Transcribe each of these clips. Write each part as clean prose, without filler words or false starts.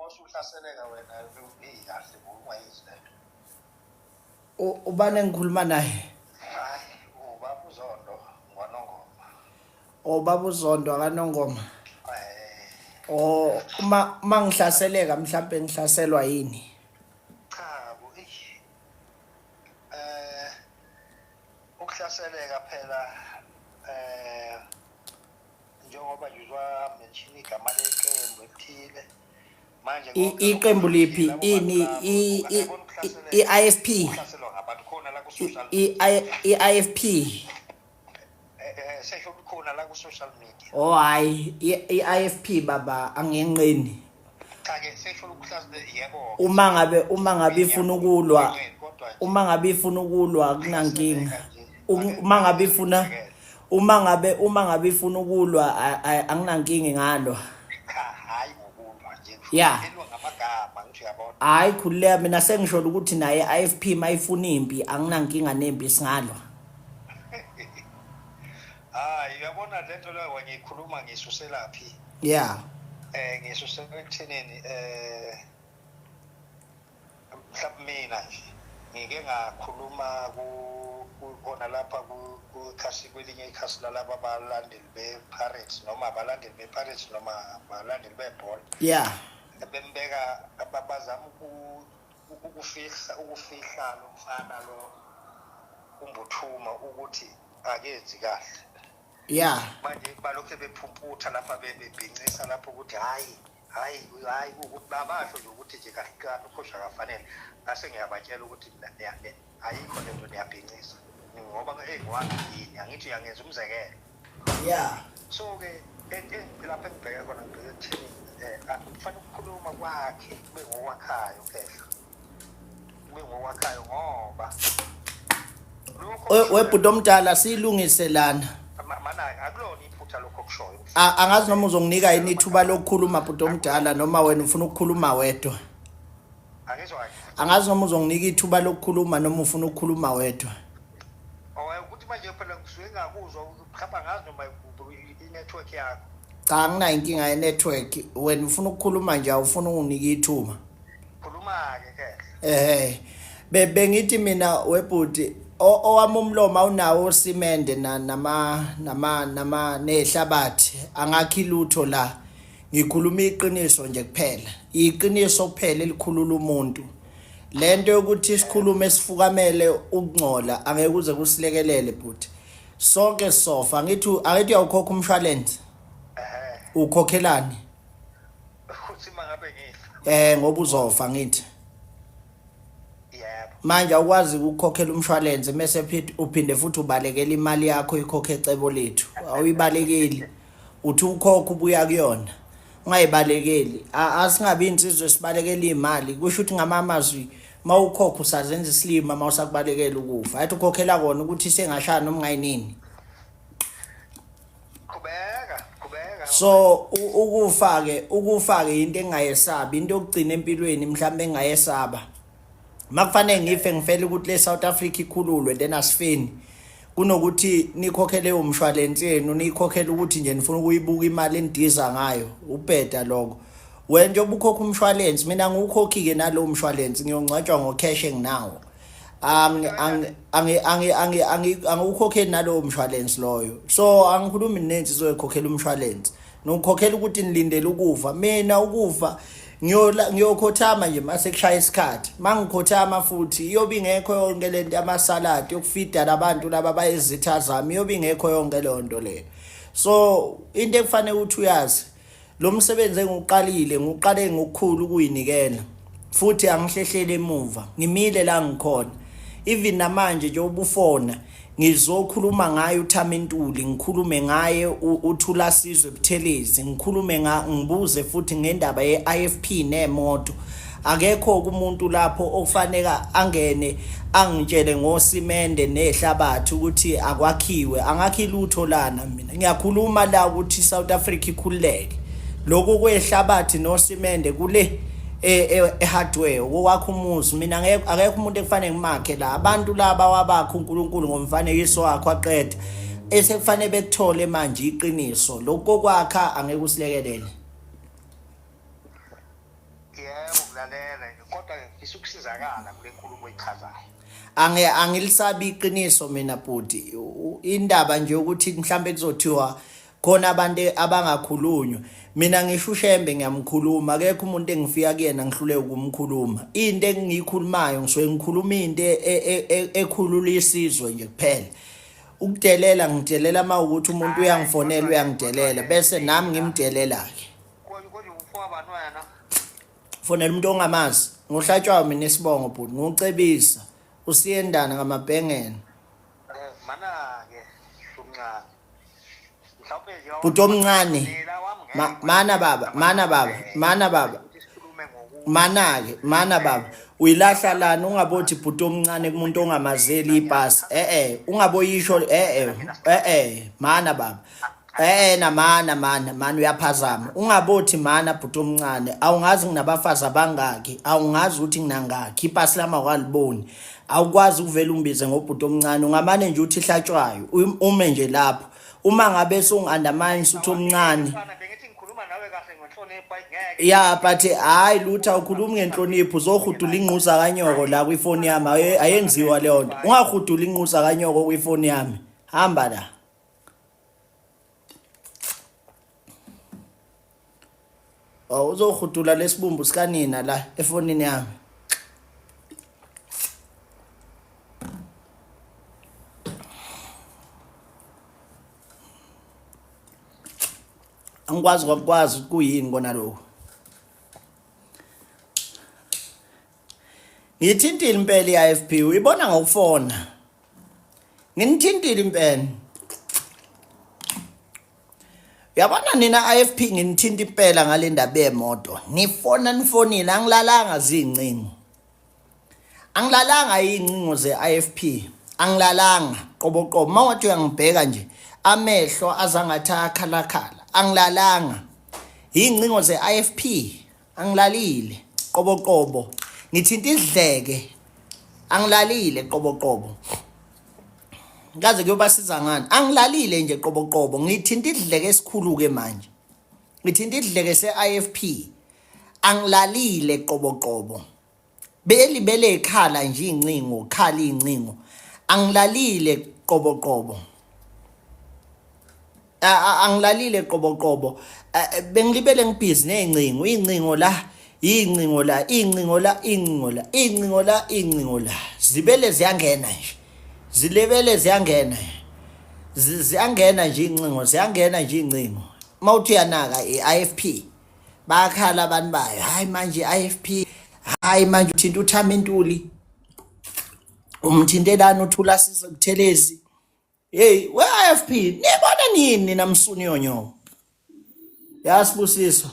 osuhlaseleka wena kahle ngokungayizile. Ubani engikhuluma naye? Hayi, ubaba uZondo ngwanongoma. Baba uZondo akaNongoma. Uma ngihlaseleka mhlawumbe ngihlaselwa yini? Cha, ukuhlaseleka phela njengoba ngizwa mention igama leqembu elithile manje Iqembu liphi ini iIFP uhlaselwa ngabantu khona la ku social iIFP sesho khona la ku social media. Hayi iIFP baba angenqeni. Cha ke sesho ukuhlaselwa yebo. Uma ngabe ifuna ukulwa akunankinga. Uma ngabe ifuna ukulwa anginankinga ngalwa. Hayi ukulwa nje. Yeah. Elwa ngamagama ngisho yabona. Hayi khuleka mina sengisho ukuthi naye iIFP mayifuna impi anginankinga nempi singalwa. Hayi uyabona lento leyo ngiyikhuluma ngisuselaphi? Yeah. Ngisusela ekuthenini mhlawumbe mina nje ngike ngakhuluma kona lapha kukhasi kwelinye ikhasi lalabo abalandeli bePirates noma abalandeli bePirates noma abalandeli bebhola. Yeah. Bembeka abazama ukufihla lo mfana lo umbuthuma ukuthi akenzi kahle. Yeah. Manje balokho bephumputha lapha bebhincisa lapho ukuthi hayi babasho nje ukuthi nje kahle ukhosha kafanele ngase ngiyabatshela ukuthi ayikho lento niyabhincisa ngoba ngwane yini angithi uyangenza umzekelo. Yeah. So ke lapha engibheke khona ngibheke ekuthini kufanele ukukhuluma kwakhe kube ngokwakhayo phela kube ngokwakhayo ngoba webhudo omdala silungise lana. Mana akulona iphutha lokho okushoyo. Angazi noma uzonginika yini ithuba lokukhuluma bhudo omdala noma wena ufuna ukukhuluma wedwa. Angizwa. Angazi noma uzonginika ithuba lokukhuluma noma ufuna ukukhuluma wedwa. Ukuthi manje phela kusuke ngakuzwa mhlawumbe angazi noma i-network yakho. Cha anginayo inkinga ye-network wena ufuna ukukhuluma nje awufuna unginika ithuba. Khuluma ke kahle. Bengithi mina webhuti owami umlomo awunawo osimende nama nehlabathi angakhi lutho la ngikhuluma iqiniso nje kuphela iqiniso kuphela elikhulula umuntu lento yokuthi isikhulume esifukamele ukungcola angeke kuze kusilekelele bhuti sonke sofa angithi uyawukhokha umshwalense ukhokhelani Futhi mangabe ngidla ngoba uzofa ngithi manje awukwazi ukukhokhela umshwalense bese uphinde futhi ubalekela imali yakho ikhokhe ecebo lethu awuyibalekeli uthi ukhokha ubuya kuyona ungayibalekeli asingabi insizwe sibalekela imali kusho ukuthi ngamamazwi mawukhokha usazenza isilima mawusakubalekela ukufa athi ukhokhela kona ukuthi sengashaya noma ngayinini kubeka so ukufa ke into engayesabi into yokugcina empilweni mhlawumbe engayesaba makufanele ngife ngifela ukuthi le South Africa ikhululwe then asifeni kunokuthi nikhokhele umshwalense yenu nikhokhele ukuthi nje nifuna ukuyibuka imali endiza ngayo ubheda lokho wena nje ubukhokha umshwalense mina ngiwukhokhi ke nalo umshwalense ngiyongcwatshwa ngocash enginawo angikhokheli nalo umshwalense loyo so angikhulumi nenzi zoyikhokhela umshwalense nokukhokhela ukuthi nilindele ukufa mina ukufa ngiyokhothama nje mase kushaya isikhathi mangikhothama futhi iyobe ingekho yonke lento amasaladi yokufida labantu laba bayizitha zami iyobe ingekho yonke le nto le so into ekufanele ukuthi uyazi lo msebenzi engiqalile ngiqale ngokukhulu kuyinikela futhi angihlehlele emuva ngimile la ngikhona even namanje nje ubufona ngizokhuluma ngayo uThama Ntuli ngikhulume ngaye uThula Sizwe Buthelezi ngikhulume ngibuze futhi ngendaba yeIFP nemoto akekho umuntu lapho okufaneka angene angitshele ngosimende nehlabathi ukuthi akwakhiwe angakhi lutho lana mina ngiyakhuluma la ukuthi South Africa ikhululeke lokho kwehlabathi nosimende kule hardware okwakho umuzi mina akekho umuntu ekufanele ngimakhe la abantu laba wabakho uNkulunkulu ngomfanekiso wakho aqeda esekufanele bekuthole manje iqiniso lokho kwakha angeke usilekelele. isukusizakala kule nkulumo echazayo. Angilisabi iqiniso mina bhuti indaba nje ukuthi mhlambe kuzothiwa khona abantu abangakhulunywa mina ngisho uShembe ngiyamkhuluma akekho umuntu engifika kuyena ngihlule ukumkhuluma into engiyikhulumayo ngisuke ngikhuluma into ekhulula isizwe nje kuphela ukudelela ngidelela mawukuthi umuntu uyangifonela uyangidelela bese nami ngimdelela ke Kodwa ufuna abantu wena fonela umuntu ongamazi ngohlatshwayo mina isibongo bhuti ngocebisa usiyendana ngamabhengene mana ke umncane mhlawumbe nje bhuti omncane mana baba uyilahla lana ungabothi bhuti omncane kumuntu ongamazeli ipasi ungaboyisho mana baba mana uyaphazama ungabothi mana bhuti omncane awungazi nginabafazi abangaki awungazi ukuthi nginangaki ipasi lama waliboni awukwazi ukuvela umbize ngobhuti omncane ungamane nje uthi ihlatshwayo ume nje lapho uma ngabe songi-undermine uthi omncane ya but hayi lutha ukhuluma ngenhlonipho uzohudula inquza kanyoko la kwifoni yami ayenziwa leyo nto ungahudula inquza kanyoko kwifoni yami hamba la uzohudula lesibumbu sikanina la efonini yami angikwazi kwakwazi ukuthi kuyini kona lokho ngithintile impela iAFP uyibona ngokufona nginithintile impela yabona nina AFP nginithinta impela ngale ndaba yemoto nifonile angilalanga zincingo angilalanga incingo zeAFP angilalanga qobo mawuthi uyangibheka nje amehlo azangathi akhalakhala angilalanga incingo zeAFP angilalile qobo ngithinta idleke angilalile qobo ngaze kuyobasiza ngani angilalile nje qobo ngithinta idleke esikhulu ke manje ngithinta idleke seAFP angilalile qobo belibele ekhala nje incingo khala incingo angilalile qobo angilalile qobo bengilibele ngibhizi nezincingo incingo la zibele ziyangena nje zilebele ziyangena nje incingo mawuthi yanaka iAFP bakhala abantu bayo hayi manje iAFP hayi manje uthinta uthama intuli umthintelana uthula sizokuthelezi hey we-AFP nibona nini namsuni yonyo yasibusiswa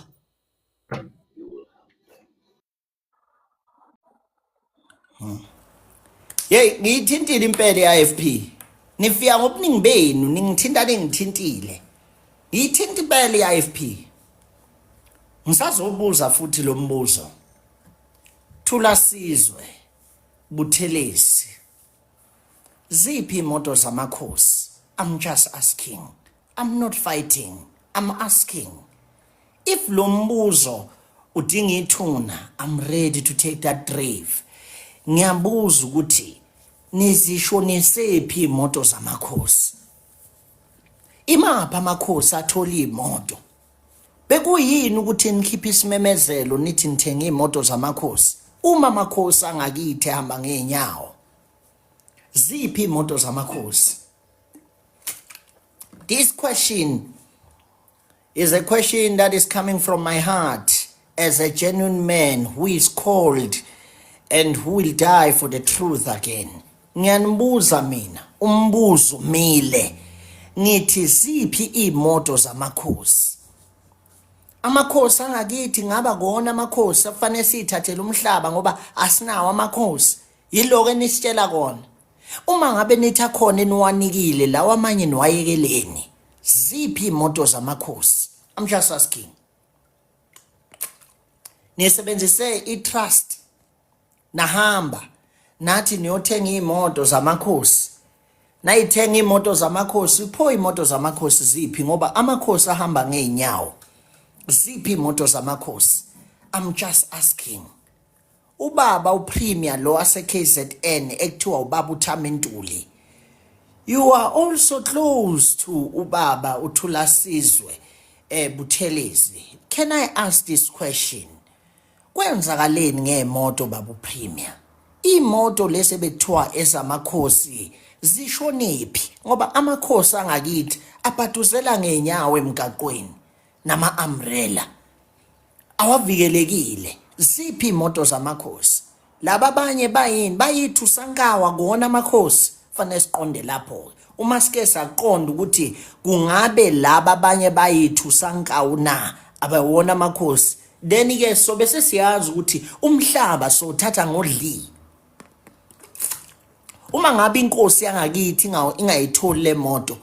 hey ngiyithintile impela iAFP nifika ngobuningi benu ningithinta ningithintile ngiyithinta impela iAFP ngisazobuza futhi lo mbuzo thula sizwe buthelezi ziphi imoto zamakhosi I'm just asking I'm not fighting I'm asking if lo mbuzo udinga ithuna I'm ready to take that drive ngiyabuza ukuthi nizishonisephi imoto zamakhosi imapha amakhosi athola imoto bekuyini ukuthi nikhiphe isimemezelo nithi nithenga imoto zamakhosi uma amakhosi angakithi hamba ngenyawo ziphi imoto zamakhosi this question is a question that is coming from my heart as a genuine man who is called and who will die for the truth again ngiyanibuza mina umbuzo mile ngithi ziphi imoto zamakhosi amakhosi angakithi ngaba kona amakhosi afanele sithathele umhlaba ngoba asinawo amakhosi yiloko enisitshela kona uma ngabe nithi khona eniwanikile lawa amanye niwayekeleni ziphi imoto zamakhosi I'm just asking nisebenzise itrust nahamba nathi niyothenga imoto zamakhosi nayithenga imoto zamakhosi pho imoto zamakhosi ziphi ngoba amakhosi ahamba ngeenyawo ziphi imoto zamakhosi I'm just asking ubaba uPremier lo wase KZN ekuthiwa ubaba uThami Ntuli, you are also close to ubaba uThula Sizwe Buthelezi. Can I ask this question? Kwenzakaleni ngemoto baba uPremier? Imoto lese bekuthiwa ezamakhosi zishonephi? Ngoba amakhosi angakithi aphatuzela ngenyawo emgaqweni nama umbrella awavikelekile. Ziphi imoto zamakhosi? Laba abanye bayini bayithu sankawa kuona amakhosi. Fanele siqonde lapho uma sike saqonda ukuthi kungabe laba abanye bayithu sankawu na abawona amakhosi, then ke sobe sesiyazi ukuthi umhlaba sothatha ngodli. Uma ngabe inkosi yangakithi ingayitholi le moto,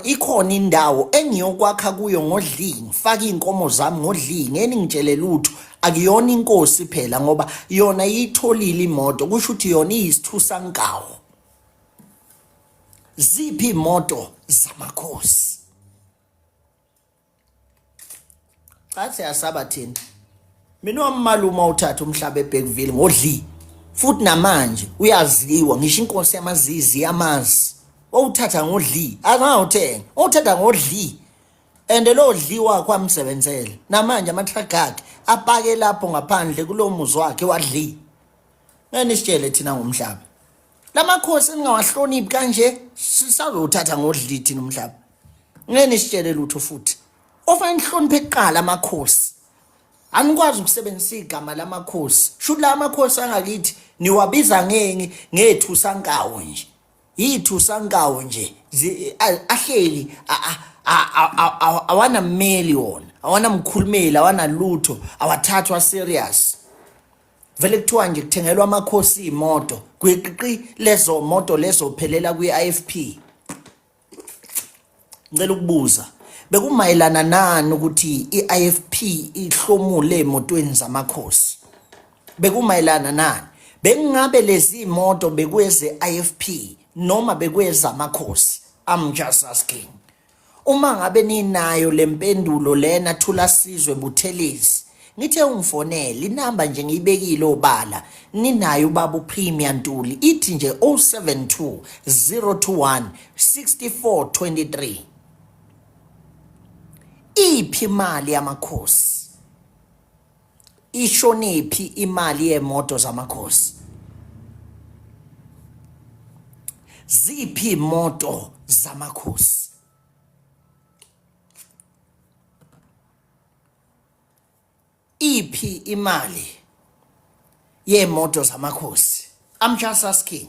ikhona indawo engiyokwakha kuyo ngodli, ngifaka inkomo zami ngodli, ngeni ngitshele lutho akuyona inkosi phela ngoba yona yitholile imoto, kusho ukuthi yona iyisithusa nkawo. Ziphi imoto zamakhosi? Athi asaba thina. Mina wammaluma uthatha umhlaba eBergville ngodli. Futhi namanje uyaziwa ngisho inkosi yamazizi yamazi. Owuthatha ngodli, angawuthenga. Owuthatha ngodli. And lo dli wakho amsebenzele. Namanje ama-truck akhe apake lapho ngaphandle kulo muzi wakhe wadli. Ngene sitshele thina ngomhlaba. Lamakhosi engawahloniphi kanje sizothatha ngodli thina umhlaba. Ngene sitshele lutho futhi. Ofanele hloniphe eqala amakhosi. Anikwazi ukusebenzisa igama lamakhosi. Shuthi la amakhosi angakithi niwabiza ngethu sankawo nje. Yithu sankawo nje. Ahleli awana mmeli wona, awana mkhulumeli, awana lutho, awathathwa serious. Vele kuthiwa nje kuthengelwa amakhosi imoto, kweqiqi lezo moto lezo phelela kwi-IFP. Ngicela ukubuza, bekumayelana nani ukuthi i-IFP ihlomule emotweni zamakhosi? Bekumayelana nani? Bengabe lezi moto bekweze IFP noma bekweza amakhosi? I'm just asking. Uma ngabe ninayo lempendulo lena Thula Sizwe Buthelezi, ngithe ungifonele inamba nje ngiyibekile obala, ninayo ubaba uPremier Ntuli, ithi nje 072 021 6423. Iphi imali yamakhosi? Ishonephi imali yemoto zamakhosi? Ziphi imoto zamakhosi? Iphi imali yemoto zamakhosi? I'm just asking.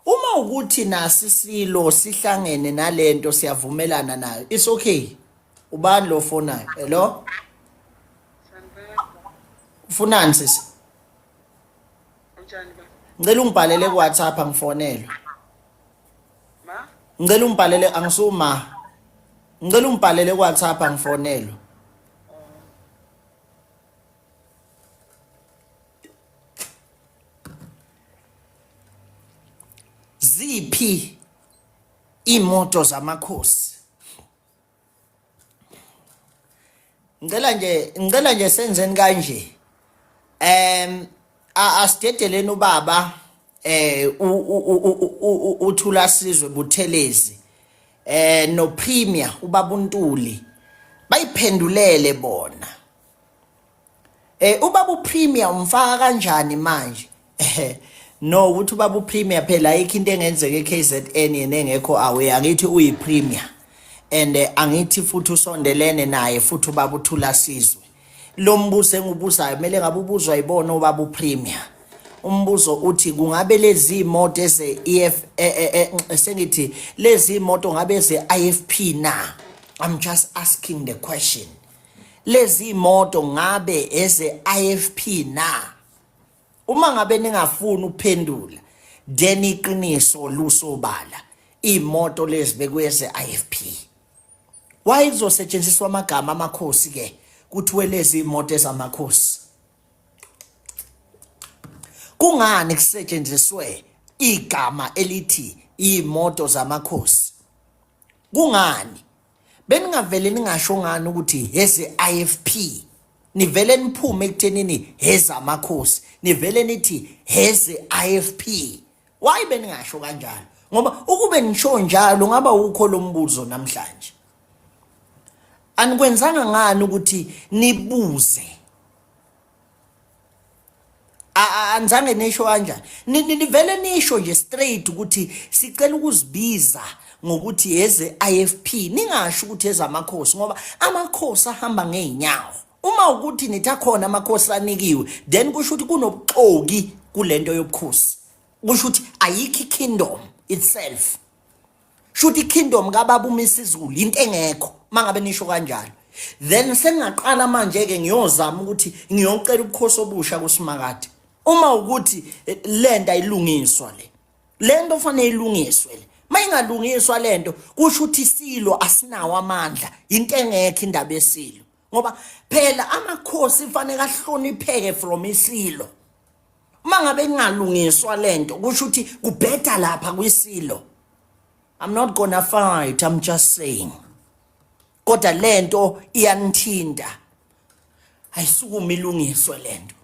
Uma ukuthi nasisilo sihlangene nalento siyavumelana nayo, it's okay. Ubani lo fonayo? Hello? Ufunani sisi? Ngicela ungibhalele ku WhatsApp ngifonelwe. Ma? Ngicela ungibhalele angisuma. Ngicela ungibhalele ku WhatsApp ngifonelwe. Ziphi imoto zamakhosi? Ngicela nje senzeni kanje. Asidedeleni ubaba uThula Sizwe Buthelezi no Premier ubaba uNtuli bayiphendulele bona. Ubaba uPremier umfaka kanjani manje? No, ukuthi ubaba uPremier phela ayikho into engenzeka eKZN yena engekho away, angithi uyiPremier. And angithi futhi usondelene naye futhi ubaba uThula Sizwe. Lo mbuzo engibuzayo kumele ngabe ubuzwa yibona ubaba uPremier. Umbuzo uthi kungabe lezi imoto eze sengithi lezi imoto ngabe eze IFP na? I'm just asking the question. Lezi imoto ngabe eze IFP na? Uma ngabe ningafuni uphendula, then iqiniso lusobala. Imoto lezi bekweze IFP. Why izosetshenziswa amagama amakhosi ke kuthiwe lezi imoto ezamakhosi? Kungani kusetshenziswe igama elithi imoto zamakhosi? Kungani? Beningavele ningasho ngani ukuthi eze IFP? nivele niphume ekuthenini ezamakhosi nivele nithi eze IFP. Why beningasho kanjalo? Ngoba ukube nisho njalo ngaba ukho lombuzo namhlanje. Anikwenzanga ngani ukuthi nibuze? Anzange nisho kanjani? Nivele nisho nje straight ukuthi sicela ukuzibiza ngokuthi eze IFP. Ningasho ukuthi ezamakhosi ngoba amakhosi ahamba ngeenyawo. Uma ukuthi nitha khona amakhosi anikiwe, then kusho ukuthi kunobuxoki kulento yobukhosi. Kusho ukuthi ayikho kingdom itself. Shuthi kingdom kababa uMisizulu into engekho mangabe nisho kanjalo. Then sengaqala manje ke ngiyozama ukuthi ngiyocela ubukhosi obusha kuSimakade. Uma ukuthi lento ayilungiswa le. Lento fanele ilungiswe le. Mayingalungiswa lento kusho ukuthi isilo asinawo amandla, into engekho indaba yesilo. Ngoba phela amakhosi fanele ahlonipheke from isilo. Mangabe ngalungiswa lento kusho ukuthi kubheda lapha kwisilo. I'm not gonna fight, I'm just saying. Kodwa lento iyanithinta. Ayisukuma ilungiswe lento.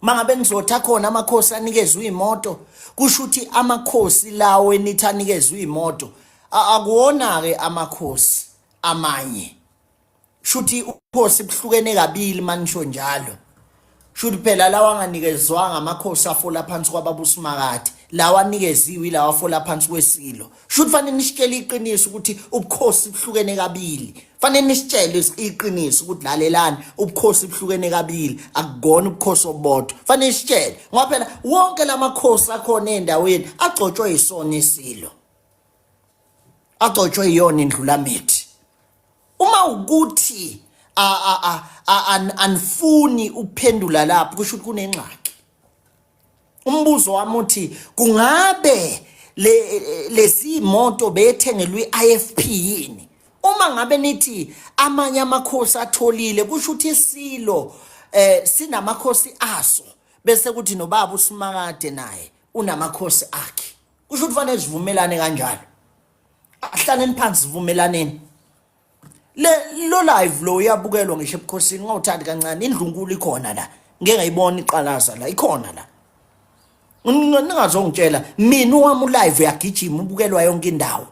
Mangabe nizotha khona amakhosi anikezwe imoto, kusho ukuthi amakhosi lawo enithi anikezwe imoto akuwona ke amakhosi amanye. Shuthi ukhosi buhlukene kabili manisho njalo. Shuthi phela lawa anganikezwanga amakhosi afola phansi kwababa uSimakade, lawa anikeziwe lawa afola phansi kwesilo. Shuthi fanele nishikele iqiniso ukuthi ubukhosi buhlukene kabili. Fanele nisitshele iqiniso ukuthi lalelani ubukhosi buhlukene kabili, akugona ubukhosi obodwa. Fanele nisitshele ngoba phela wonke lamakhosi akhona endaweni agcotshwe isona isilo. Agcotshwe iyona indlulamithi. Uma ukuthi anifuni ukuphendula lapho kusho ukuthi kunengxaki. Umbuzo wami uthi kungabe lezi imoto bethengelwe iIFP yini? Uma ngabe nithi amanye amakhosi atholile kusho ukuthi isilo sinamakhosi aso bese kuthi nobaba uSimakade naye unamakhosi akhe. Kusho ukuthi fanele sivumelane kanjalo. Ahlaneni phansi sivumelaneni. Lo live lo uyabukelwa ngisho ebukhosini ngawuthandi kancane indlunkulu ikhona la ngeke ngayibona iqalaza la ikhona la ningazongitshela mina wami ulive uyagijima ubukelwa yonke indawo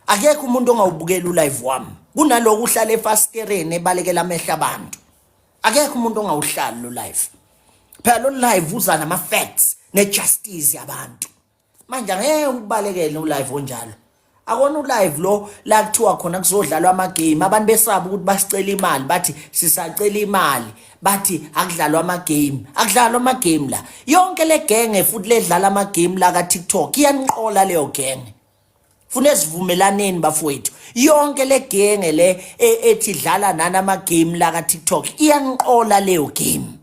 akekho umuntu ongawubukela ulive wami kunaloko uhlala efasitereni ebalekela amehla abantu akekho umuntu ongawuhlala lo live phela lo live uza nama facts nejustice yabantu manje ngeke ubalekele ulive onjalo. Akona ulive lo la kuthiwa khona kuzodlalwa ama game abantu besaba ukuthi basicela imali bathi sisacela imali bathi akudlalwa ama game la yonke le genge futhi ledlala ama game la ka TikTok iyanqola leyo genge fune sivumelaneni bafowethu yonke le genge le ethi dlala nana ama game la ka TikTok iyanqola leyo game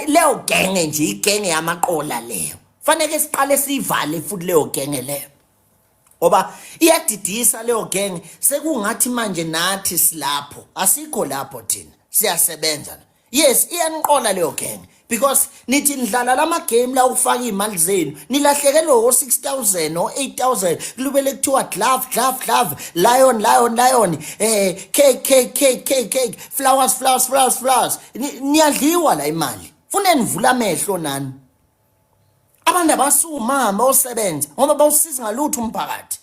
leyo genge nje igenge yamaqola leyo. Fanele siqale sivale futhi leyo genge leyo. Ngoba iyadidisa leyo genge sekungathi manje nathi silapho asikho lapho thina siyasebenza. Yes iyanqola leyo genge because nithi nidlala lama game la ufaka imali zenu nilahlekelwe o 6000 o 8000 kulubele kuthiwa glove lion cake flowers niyadliwa la imali fune nivula amehlo nani. Abantu abasumama osebenza ngoba bawusiza ngalutho umphakathi.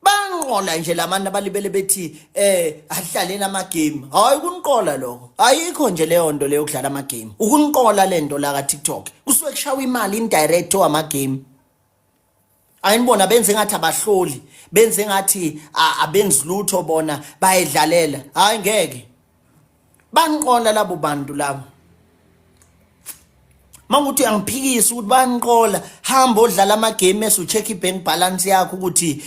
Banqola nje labantu abalibele bethi ahlaleni ama game. Hayi kuniqola lokho. Ayikho nje leyo nto leyo kudlala ama game. Ukuniqola lento la ka TikTok. Kusuke kushawa imali indirect ama game. Ayinibona benze ngathi abahloli, benze ngathi abenzi lutho bona bayedlalela. Hayi ngeke. Banqola labo bantu labo. Manguthi angiphikisa ukuthi banqola hamba odlala ama game ucheck ibank balance yakho ukuthi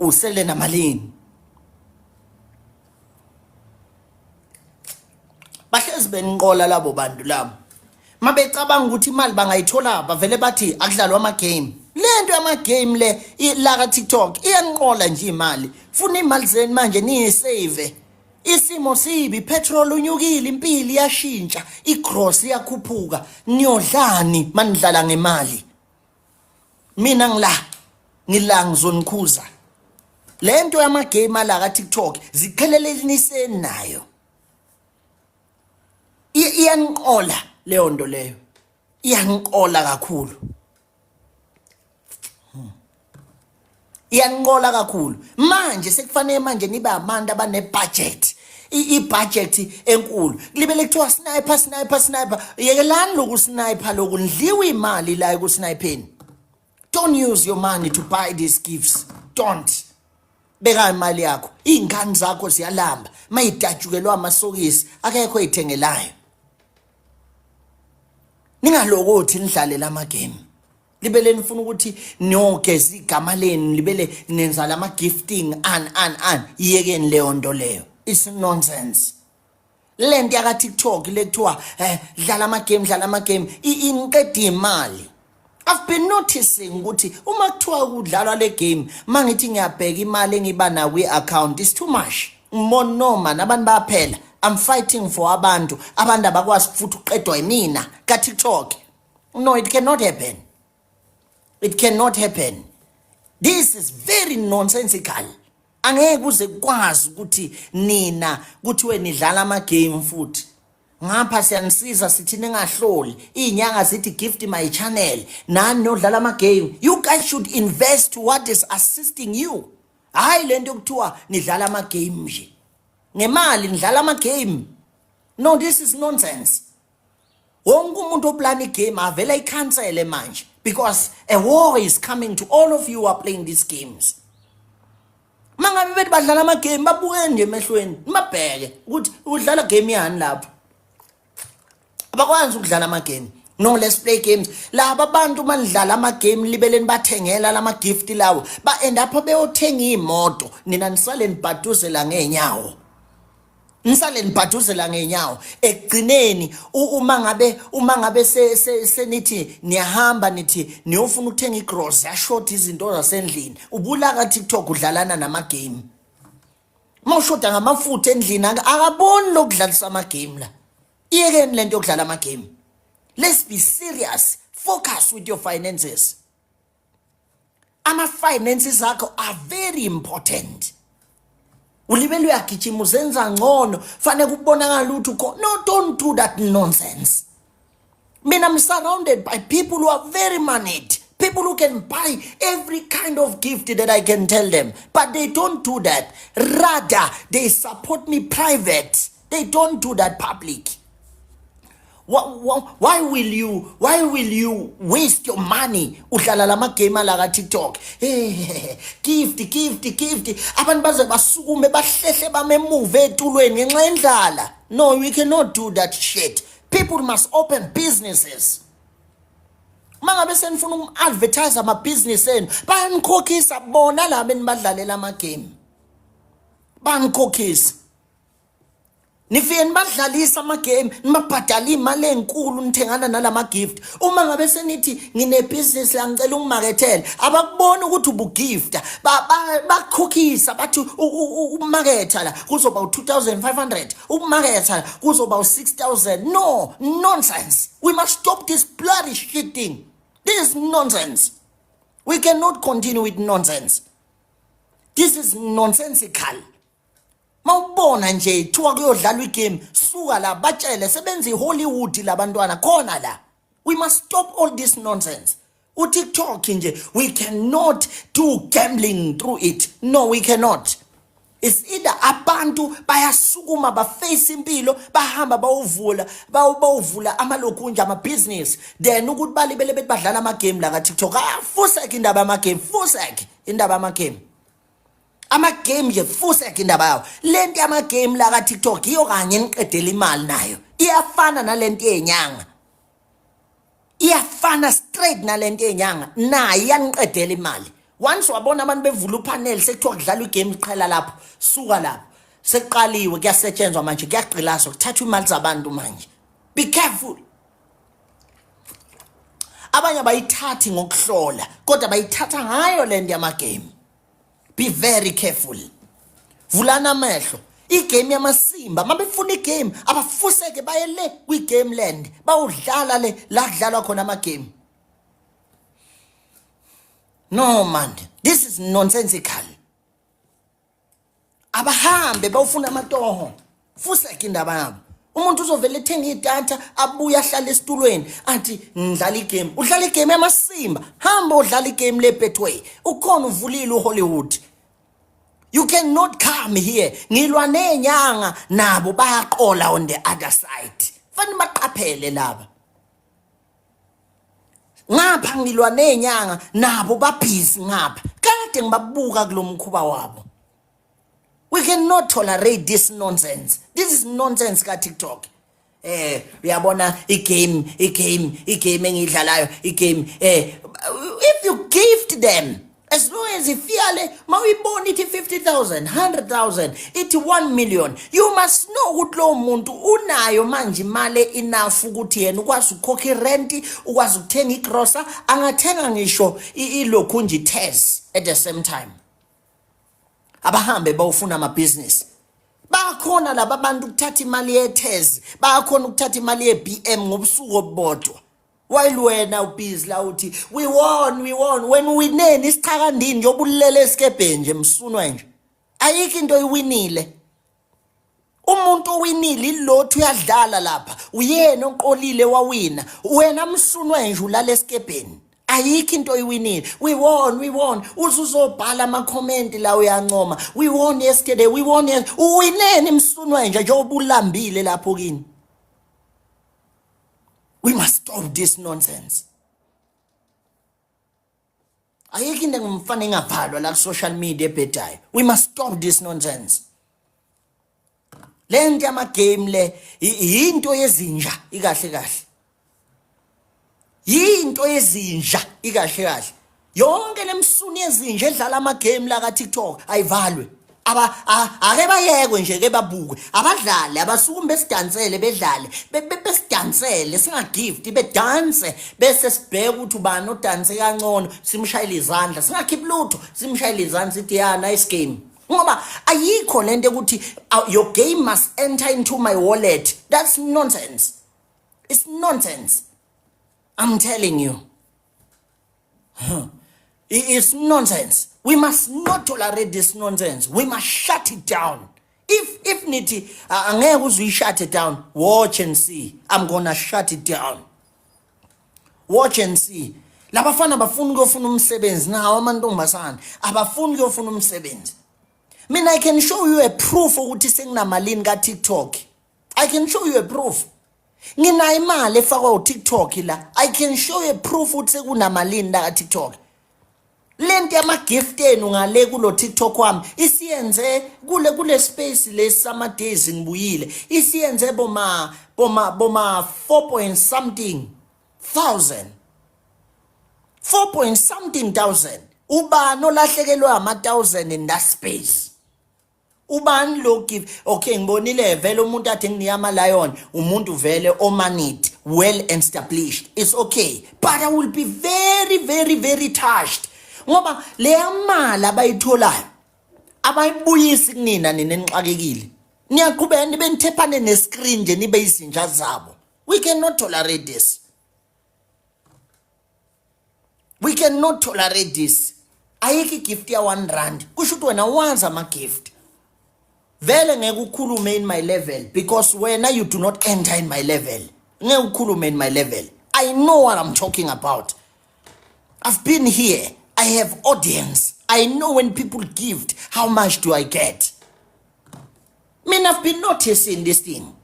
usele namalini. Bahlezi benqola labo bantu labo. Mabecabanga ukuthi imali bangayithola bavele bathi akudlalwa ama game. Lento yama game le la ka TikTok iyanqola nje imali. Funa imali zeni manje niyisave. Isimo sibi petrol unyukile impilo iyashintsha igross iyakhuphuka niyodlani manidlala ngemali. Mina ngizonikhuza lento yamagame ala ka TikTok ziqheleleniseni nayo iyanqola leyo nto leyo iyanqola kakhulu iyanqola kakhulu manje sekufanele manje nibe abantu abane budget i-budget enkulu libele kuthiwa sniper yekelani loku sniper loku ndliwe imali la ku snipeni. Don't use your money to buy these gifts. Don't. Beka imali yakho ingane zakho ziyalamba mayidatshukelwa amasokisi akekho ezithengelayo. Ningalokothi nidlale lama game libele nifuna ukuthi niyogeza igama leni libele nenza lama gifting iyekeni leyo nto leyo. It's nonsense. Lento yaka TikTok lekuthiwa dlala ama game inqeda imali. I've been noticing ukuthi uma kuthiwa kudlalwa le game mangithi ngiyabheka imali engiba nayo kwi-account is too much. Noma nabantu baphela. I'm fighting for abantu abakwazi futhi uqedwa yimina ka TikTok. No, it cannot happen. It cannot happen. This is very nonsensical. Angeke uze kwazi ukuthi nina kuthiwe nidlala ama game futhi. Ngapha siyanisiza sithi ningahloli inyanga zithi gift my channel nani nodlala ama game. You guys should invest what is assisting you. Hayi lento kuthiwa nidlala ama game nje. Ngemali nidlala ama game. No, this is nonsense. Wonke umuntu oplana igame avela icancel manje because a war is coming to all of you who are playing these games. Mangabe bethi badlala ama game babuke nje emehlweni mabheke ukuthi udlala game yani lapho. Abakwazi ukudlala ama game. No, let's play games. Laba abantu manidlala ama game libeleni bathengela lama gift lawo ba end up beyothenga imoto nina nisale nibhaduzela ngenyawo. Nisale nibhaduzela ngenyawo ekugcineni uma ngabe senithi niyahamba nithi niyofuna ukuthenga igrocery yashort izinto zasendlini ubula ka TikTok udlalana nama game. Mawushoda ngamafutha endlini akaboni lokudlalisa ama game la. Iyekeni lento yokudlala ama game. Let's be serious. Focus with your finances. Ama finances akho are very important. Ulibele uyagijima uzenza ngcono fanele kubonakala ukuthi no, don't do that nonsense. Mina I'm surrounded by people who are very moneyed. People who can buy every kind of gift that I can tell them. But they don't do that. Rather, they support me private. They don't do that public. Why will you waste your money udlala lama game ala ka TikTok? Gift abantu baze basukume bahlehle bamemove etulweni ngenxa yendlala. No, we cannot do that shit. People must open businesses. Mangabe senifuna umadvertise ama business enu bayanikhokhisa bona laba enibadlalela ama game. Banikhokhisa. Nifike nibadlalisa ama game nibabhadala imali enkulu nithengana nalama gift. Uma ngabe senithi ngine business la ngicela ungimarketele abakubona ukuthi ubugifta bakhokhisa bathi umarketha la kuzoba u2500 ukumarketha la kuzoba u6000. No, nonsense. We must stop this bloody shit thing. This is nonsense. We cannot continue with nonsense. This is nonsensical. Mawubona nje thiwa kuyodlalwa igame suka la batshele sebenza iHollywood labantwana khona la. We must stop all this nonsense. TikTok nje we cannot do gambling through it. No, we cannot. It's either abantu bayasukuma baface impilo bahamba bawuvula amalokunja ama business then ukuthi balibele bethi badlala ama game la ka TikTok. Fuseke indaba ama game, fuseke indaba ama game. Ama game nje fuseke indaba yawo. Lento ama game la ka TikTok iyo kanye niqedela imali nayo. Iyafana nalento yenyanga. Iyafana straight nalento yenyanga. Nayo iyaniqedela imali. Once wabona abantu bevula upanel sekuthiwa kudlala igame iqhela lapho suka lapho sekuqaliwe kuyasetshenzwa manje kuyagqilaswa kuthathwa imali zabantu manje. Be careful. Abanye bayithathi ngokuhlola kodwa bayithatha ngayo lento yama game. Be very careful. Vulana amehlo. Igame yamasimba mabefuna igame abafuseke bayele kwi-game land bawudlala le la kudlalwa khona ama game. No man, this is nonsensical. Abahambe bawufuna amatoho fuseke indaba yabo. Umuntu uzovela ethenga idatha abuya ahlala esitulweni athi ngidlala igame. Udlala igame yamasimba. Hamba udlala igame leBetway. Ukhona uvulile uHollywood. You cannot come here. Ngilwa nenyanga nabo bayaqola on the other side. Fanele baqaphele laba. Ngapha ngilwa nenyanga nabo babhizi ngapha. Kade ngibabuka kulomkhuba wabo. We cannot tolerate this nonsense. This is nonsense ka TikTok. Uyabona igame engidlalayo igame if you gift them as long as ifiyale mawuyibona ithi 50,000 100,000 ithi 1 million, you must know ukuthi lo muntu unayo manje imali enough ukuthi yena ukwazi ukukhokha irent, ukwazi ukuthenga igrocer, angathenga ngisho ilokhu nje test at the same time. Abahambe bawufuna amabhizinisi. Bakhona laba bantu ukuthatha imali yethez, bakhona ukuthatha imali yeBM ngobusuku obodwa. While wena ubhizi la uthi we won when wineni isichakandini nje obulele esikebhe nje msunwa nje. Ayikho into oyiwinile. Umuntu owinile ilothu uyadlala lapha. Uyena onqolile wawina. Wena msunwa nje ulale esikebheni. Ayikho into oyiwinile. We won. Uzuzobhala ama comment la uyancoma. We won yesterday. Uwineni msunwa nje obulambile lapho kini. We must stop this nonsense. Ayikho into ngumfana engabhalwa la social media ebhedayo. We must stop this nonsense. Lento yama game le into yezinja ikahle. Yinto yezinja ikahle. Yonke lemsuni yezinja edlala ama game la ka TikTok ayivalwe. Ake bayekwe nje ke babukwe. Abadlali abasukume besidansele bedlale. Besidansele singa gift bedance bese sibheka ukuthi ubani odanse kancane simshayile izandla. Singakhiphi lutho simshayile izandla sithi ya nice game. Ngoba ayikho lento ukuthi your game must enter into my wallet. That's nonsense. It's nonsense. I'm telling you. It's nonsense. We must not tolerate this nonsense. We must shut it down. If niti angeke uzu shut it down, watch and see. I'm gonna shut it down. Watch and see. Labafana abafuni ukufuna umsebenzi nawo amantombazana abafuni ukufuna umsebenzi. Mina I can show you a proof ukuthi senginamalini ka TikTok. I can show you a proof. Ngina imali efakwa uTikTok la. I can show you a proof ukuthi sekunamalini la ka TikTok. Lento yama gift enu ngale kulo TikTok wami isiyenze kule space lesama days ngibuyile isiyenze boma 4 point something thousand 4 point something thousand. Ubani olahlekelwe ama 1000 in that space? Ubani lo give? Okay, ngibonile vele umuntu athi ngiyama lion umuntu vele omanit well established. It's okay, but I will be very touched. Ngoba le amala abayitholayo abayibuyisi kunina nenixakekile. Niyaqhubeka nibe nithephane nescreen nje nibe izinja zabo. We cannot tolerate this. We cannot tolerate this. Ayikho gift ya 1 rand. Kusho ukuthi wena wanza ama gift. Vele ngeke ukhulume in my level because when you do not enter in my level. Ngeke ukhulume in my level. I know what I'm talking about. I've been here. I have audience. I know when people gift, how much do I get? I've been noticing this thing.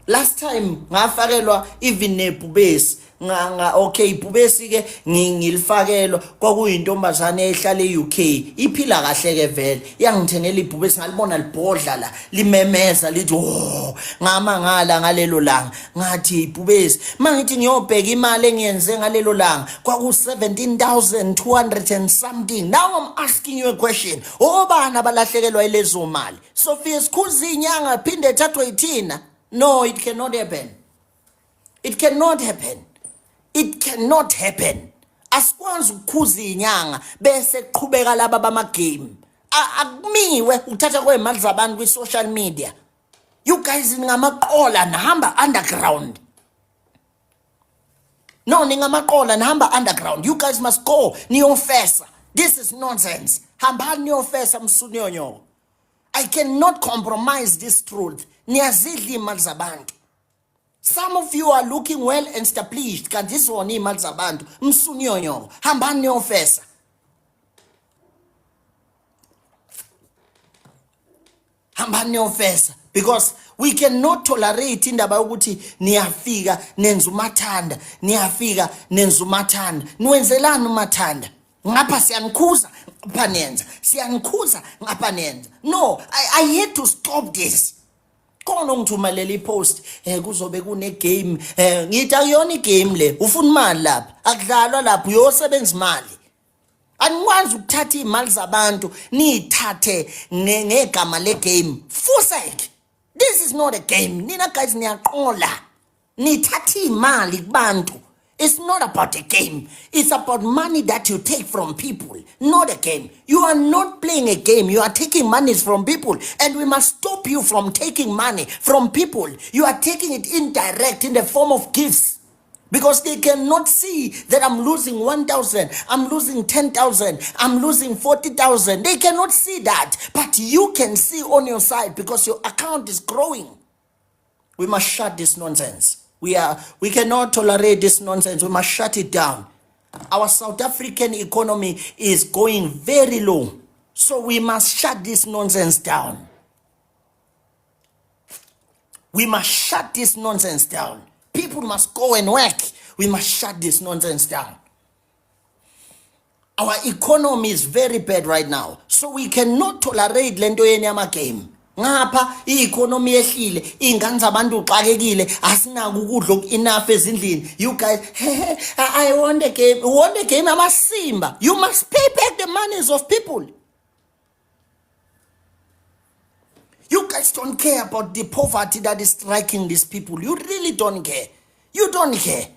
Last time, ngafakelwa even nePubesi. Okay, Pubesi ke ngilifakelwa kwakuyintombazane ehlala eUK. Iphila kahle ke vele. Yangithengela iPubesi ngalibona libhodla la, limemeza lithi oh, ngamangala ngalelo langa. Ngathi iPubesi, mangithi ngiyobheka imali engiyenze ngalelo langa, kwaku 17,200 and something. Now I'm asking you a question. Obani abalahlekelwa ilezo mali? Sophia Skhuzi inyanga phinde ethathwe yithina? No, it cannot happen. It cannot happen. It cannot happen. Asikwazi ukukhuza inyanga bese qhubeka laba bama game. Akumiwe uthatha kwemali zabantu kwi social media. You guys ngamaqola nahamba underground. No, ningamaqola nihamba underground. You guys must go niyofesa. This is nonsense. Hambani niyofesa msunyonyo. I cannot compromise this truth. Niyazidla imali zabantu. Some of you are looking well and established. Kanti zona imali zabantu msunyonyo. Hambani niyofesa. Hambani niyofesa. Because we cannot tolerate indaba ukuthi niyafika nenza umathanda, niyafika nenza umathanda. Niwenzelani umathanda? Ngapha siyanikhuza ngapha nenza, siyanikhuza ngapha nenza. No, I hate to stop this. Khona ngithumelela ipost kuzobe kune game ngithi akuyona igame le, ufuna imali lapha, akudlalwa lapha uyosebenza imali. Anikwazi ukuthatha imali zabantu niyithathe ngegama le game. Fuseke. This is not a game. Nina guys niyaqola. Nithatha imali kubantu. It's not about a game. It's about money that you take from people, not a game. You are not playing a game. You are taking money from people, and we must stop you from taking money from people. You are taking it indirect in the form of gifts. Because they cannot see that I'm losing 1,000, I'm losing 10,000, I'm losing 40,000. They cannot see that. But you can see on your side because your account is growing. We must shut this nonsense. We cannot tolerate this nonsense. We must shut it down. Our South African economy is going very low. So we must shut this nonsense down. We must shut this nonsense down. People must go and work. We must shut this nonsense down. Our economy is very bad right now. So we cannot tolerate lento yama game. Ngapha i-economy yehlile, ingane zabantu uxakekile, asinako ukudla enough ezindlini. You guys, I want the game. You want the game amasimba. You must pay back the monies of people. You guys don't care about the poverty that is striking these people. You really don't care. You don't care.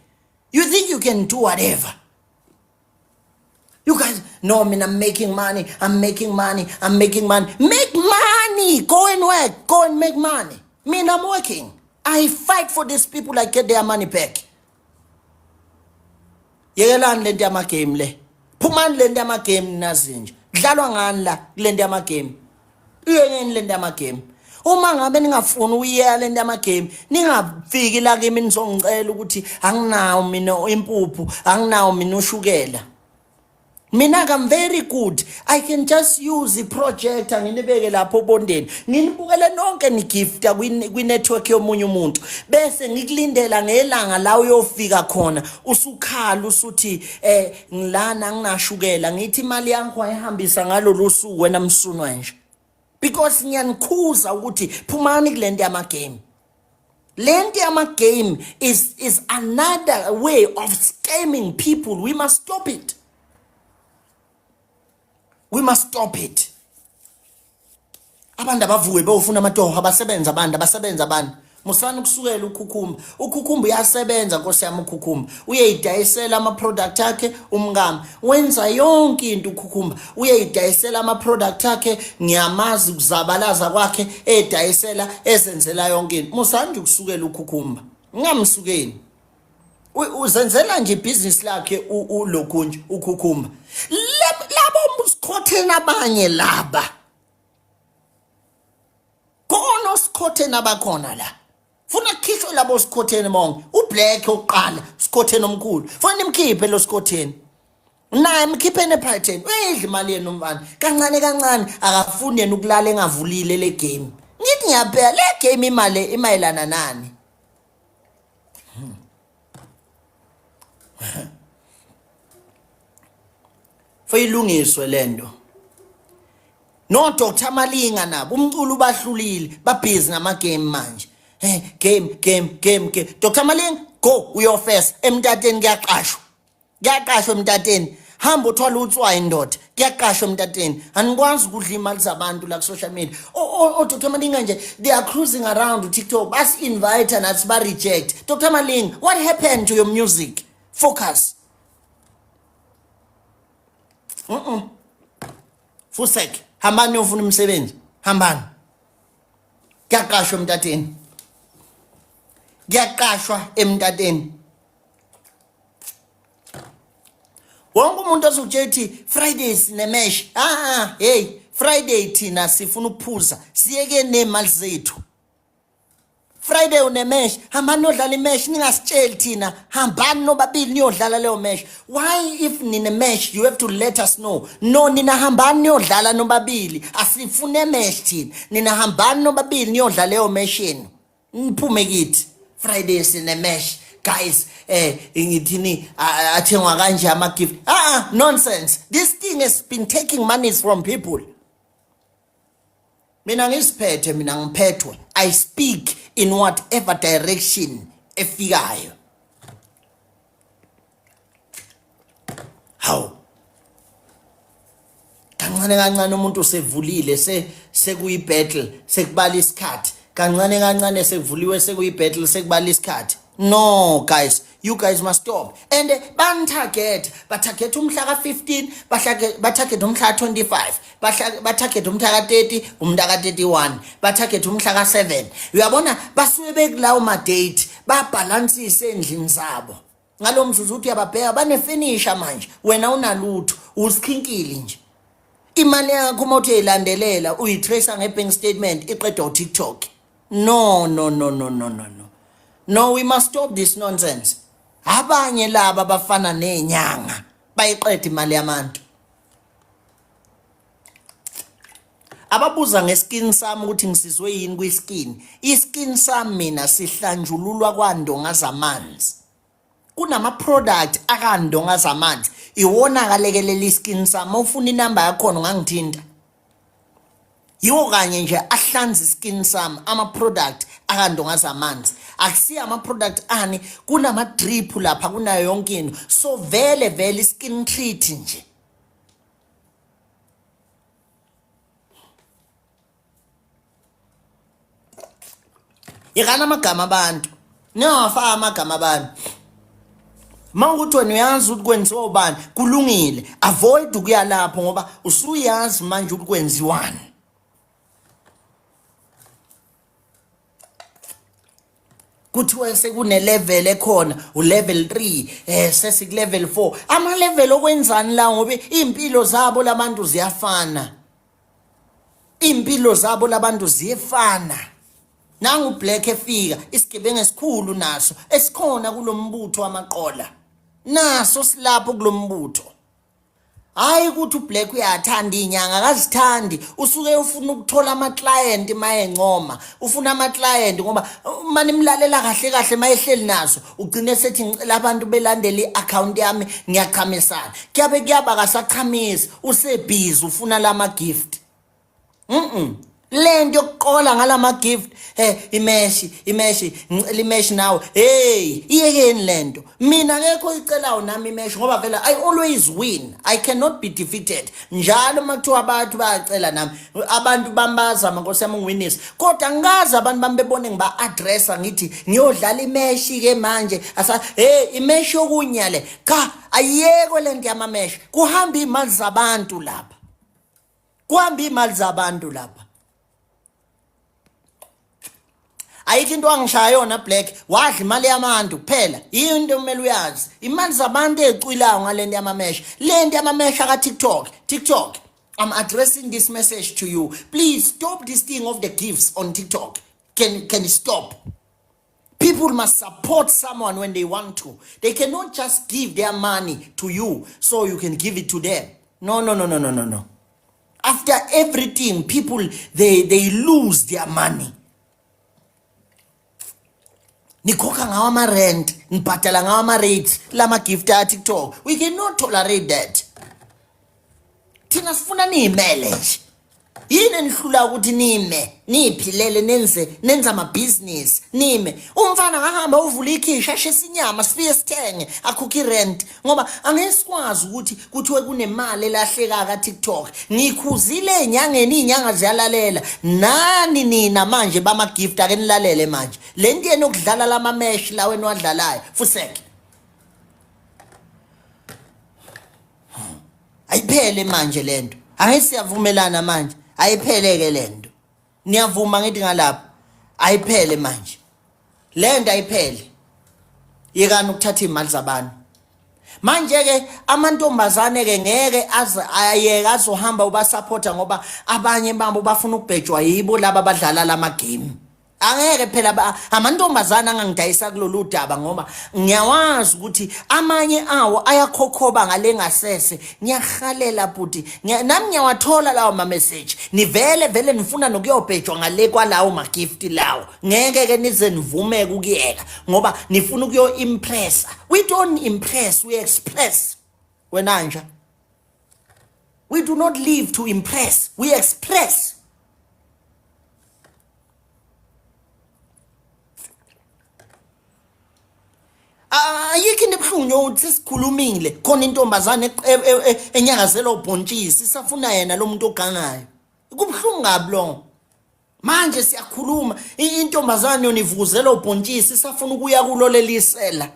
You think you can do whatever. You guys, no, I mean, I'm making money. Make money. Make money. Go and work. Go and make money. I'm working. I fight for these people. I get their money back. Yegelan lende ama game le. Puman lende ama game nazinje. Dlalwa ngani la lende ama game. Uyengeni lende ama game. Uma ngabe ningafuni uyela lende ama game, ningafiki la kimi nizongicela ukuthi anginawo mina impuphu, anginawo mina ushukela. Mina I'm very good. I can just use the project nginibeke lapho bondeni. Nginibukele nonke nigifta kwi network yomunye umuntu. Bese ngikulindela ngelanga la uyofika khona. Usukhala usuthi ngilana nginashukela. Ngithi imali yakho ayihambisa ngalolu suku wena msunwa nje. Because ngiyanikhuza ukuthi phumani kulento yama game. Lento yama game is another way of scamming people. We must stop it. We must stop it. Abantu abavuke beyofuna amatoho abasebenza abantu. Musana ukusukela ukhukhumba. Ukhukhumba uyasebenza Nkosi yami ukhukhumba. Uyayidayisela ama product akhe umngami. Wenza yonke into ukhukhumba. Uyayidayisela ama product akhe ngiyamazi ukuzabalaza kwakhe edayisela ezenzela yonke into. Musana nje ukusukela ukhukhumba. Ngamsukeni. Uzenzela nje business lakhe ulokunje ukhukhumba. Labo musikhothena abanye laba. Kono sikhothena abakhona la. Funa khishwe labo sikhotheni bonke. uBlack oqala sikhotheni omkhulu. Funa nimkhiphe lo sikhotheni. Naye mkhiphene pattern. Uyidla imali yenu mfana. Kancane akafuni yena ukulala engavulile le game. Ngithi ngiyaphela le game imali imayelana nani? Fayilungiswe lento. No Dr. Malinga nabo umculo bahlulile babhizi nama game manje. Game. Dr. Malinga go uyofesa emtateni kuyaqashwa emtateni. Hamba uthola utswayi indoda kuyaqashwa emtateni. Anikwazi ukudla imali zabantu la ku social media. Dr. Malinga nje they are cruising around TikTok bas invite and as ba reject. Dr. Malinga, what happened to your music? Focus. Fusek, hambani ufuna umsebenzi. Hambani. Kuyaqashwa emtateni. wonke umuntu azokutshela ukuthi Fridays nemesh hey Friday thina sifuna ukuphuza siyeke nemali zethu Friday unemesh hambani nodlala imesh ningasitsheli thina hambani nobabili niyodlala leyo mesh why if nine mesh you have to let us know no nina hambani niyodlala nobabili asifune mesh thina nina hambani nobabili niyodlala leyo mesh yenu niphume kithi Fridays nemesh guys ngithini athengwa kanje ama gift nonsense this thing has been taking money from people mina ngisiphethe mina ngiphethwe I speak in whatever direction efikayo how kancane umuntu usevulile sekuyi battle sekubala isikhathi kancane sekuvuliwe sekuyi battle sekubala isikhathi no guys you guys must stop and bantarget batarget umhla ka15 batarget umhla ka25 batarget umhla ka30 umhla ka31 batarget umhla ka7 uyabona basuke bekulawo ma date babalansise endlini zabo ngalomzuzu uthi uyababheka bane finisher manje wena unalutho usikhinkile nje imali yakho uma uthi uyilandelela uyitracer ngebank statement iqedwa uTikTok no we must stop this nonsense abanye laba bafana nenyanga bayiqeda imali yabantu ababuza ngeskin sami ukuthi ngisizwe yini kwiskin iskin sami mina sihlanjululwa kwandonga zamanzi kunama product akandonga zamanzi iwona kalekelela iskin sami ufuna inamba yakho ungangithinta yiwo kanye nje ahlanza iskin sami ama product akandonga zamanzi akusiya ama product ani kunama drip lapha kunayo yonke into so vele skin treat nje ikana amagama abantu ningafaka amagama abantu mawukuthi wena uyazi ukuthi kwenziwa ubani kulungile avoid ukuya lapho ngoba usuyazi manje ukuthi kwenziwani kuthiwe sekune level ekhona ulevel 3 sesiku level 4 ama level okwenzani la ngoba impilo zabo labantu ziyafana impilo zabo labantu ziyefana nangu black efika isigebengu esikhulu naso esikhona kulombutho wamaqola naso silapho kulombutho hayi ukuthi ublack uyathanda inyanga akazithandi usuke ufuna ukuthola ama client mayencoma ufuna ama client ngoba manje imlalela kahle mayehleli naso ugcine sethi ngicela abantu belandele iaccount yami ngiyaqhamisana kuyaba kasaqhamisi usebhizi ufuna lama gift lento yokuqola ngalama gift imeshi ngicela imeshi nawe hey iyekeni lento mina ngekho icelayo nami imeshi ngoba vela I always win I cannot be defeated njalo makuthiwa abantu bayacela nami abantu bambaza mankosi yami ngiwinisa kodwa ngazi abantu bami bebone ngiba addressa ngithi ngiyodlala imeshi ke manje asa imeshi yokunyale cha ayekho lento yamameshi kuhamba imali zabantu lapha ayikho into angishaya yona black wadla imali yabantu kuphela into kumele uyazi imali zabantu ecwilayo ngalento yamamesh lento yamamesh aka TikTok I'm addressing this message to you please stop this thing of the gifts on TikTok can you stop people must support someone when they want to they cannot just give their money to you so you can give it to them no after everything people they lose their money nikhokha ngawa ama rent nibhadala ngawa ama rates lama gift ya TikTok we cannot tolerate that thina sifuna nimele nje yini enihlula ukuthi niphilele nenze ama business nime umfana ngahamba uvula ikhisha shesinyama sifike sithenge akhokhi rent ngoba angesikwazi ukuthi kuthiwe kunemali elahleka ka TikTok ngikhuzile inyanga ziyalalela nani nina manje bama gift ake nilalele manje lento yena okudlala lama mesh la wena wadlalayo fuseke ayiphele manje lento angisiyavumelana manje ayipheleke lento niyavuma ngithi ngalapha ayiphele manje lento ayiphele yekani ukuthatha imali zabantu manje ke amantombazane ke ngeke ayeke azohamba ubasupporta ngoba abanye babo bafuna ukubhejwa yibo laba abadlala lama game. Angeke phela amantombazane angangidayisa kulolu daba ngoba ngiyawazi ukuthi amanye awo ayakhokhoba ngale ngasese. Ngiyahalela buti nami ngiyawathola lawo ma message vele nifuna nokuyobhejwa ngale kwalawo ma gift lawo. Ngeke ke nize nivumeke ukuyeka ngoba nifuna ukuyo impress. We don't impress, we express. Wena nje we do not live to impress, we express. Ayikho into ebuhlungu ukuthi sisikhulumile khona intombazane enyakazela ubhontshisi isafuna yena lo muntu ogangayo. Kubuhlungu kabi lo. Manje siyakhuluma intombazane yonivukuzela ubhontshisi isafuna ukuya kulo lelisela.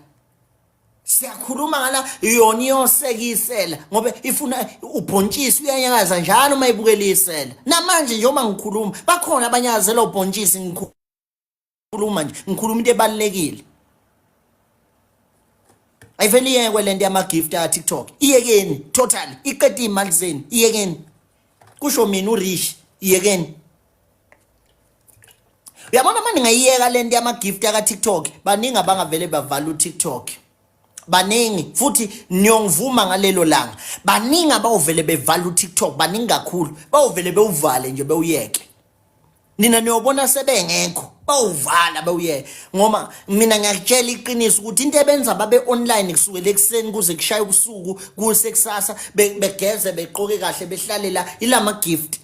Siyakhuluma ngala yona iyosekisela ngoba ifuna ubhontshisi uyanyakaza njalo mayibukela isela. Namanje nje uma ngikhuluma bakhona abanyakazela ubhontshisi ngikhuluma nje ngikhuluma into ebalekile. Ayiveli yekwe lento yama gift ya TikTok. Iyekeni totally iqeda imali zeni. Iyekeni. Kusho mina uRish iyekeni. Uyabona manje ngayiyeka lento yama gift ya TikTok. Baningi abangavele bavala uTikTok. Baningi futhi niyongivuma ngalelo langa. Baningi abawuvele bevala uTikTok baningi kakhulu. Bawuvele bewuvale nje bewuyeke. Nina niyobona sebengekho bawuvala bawuye ngoba mina ngiyakutshela iqiniso ukuthi into ebenza babe online kusukela ekseni kuze kushaye ubusuku kuse kusasa begeze beqoke kahle behlale la ilama gift.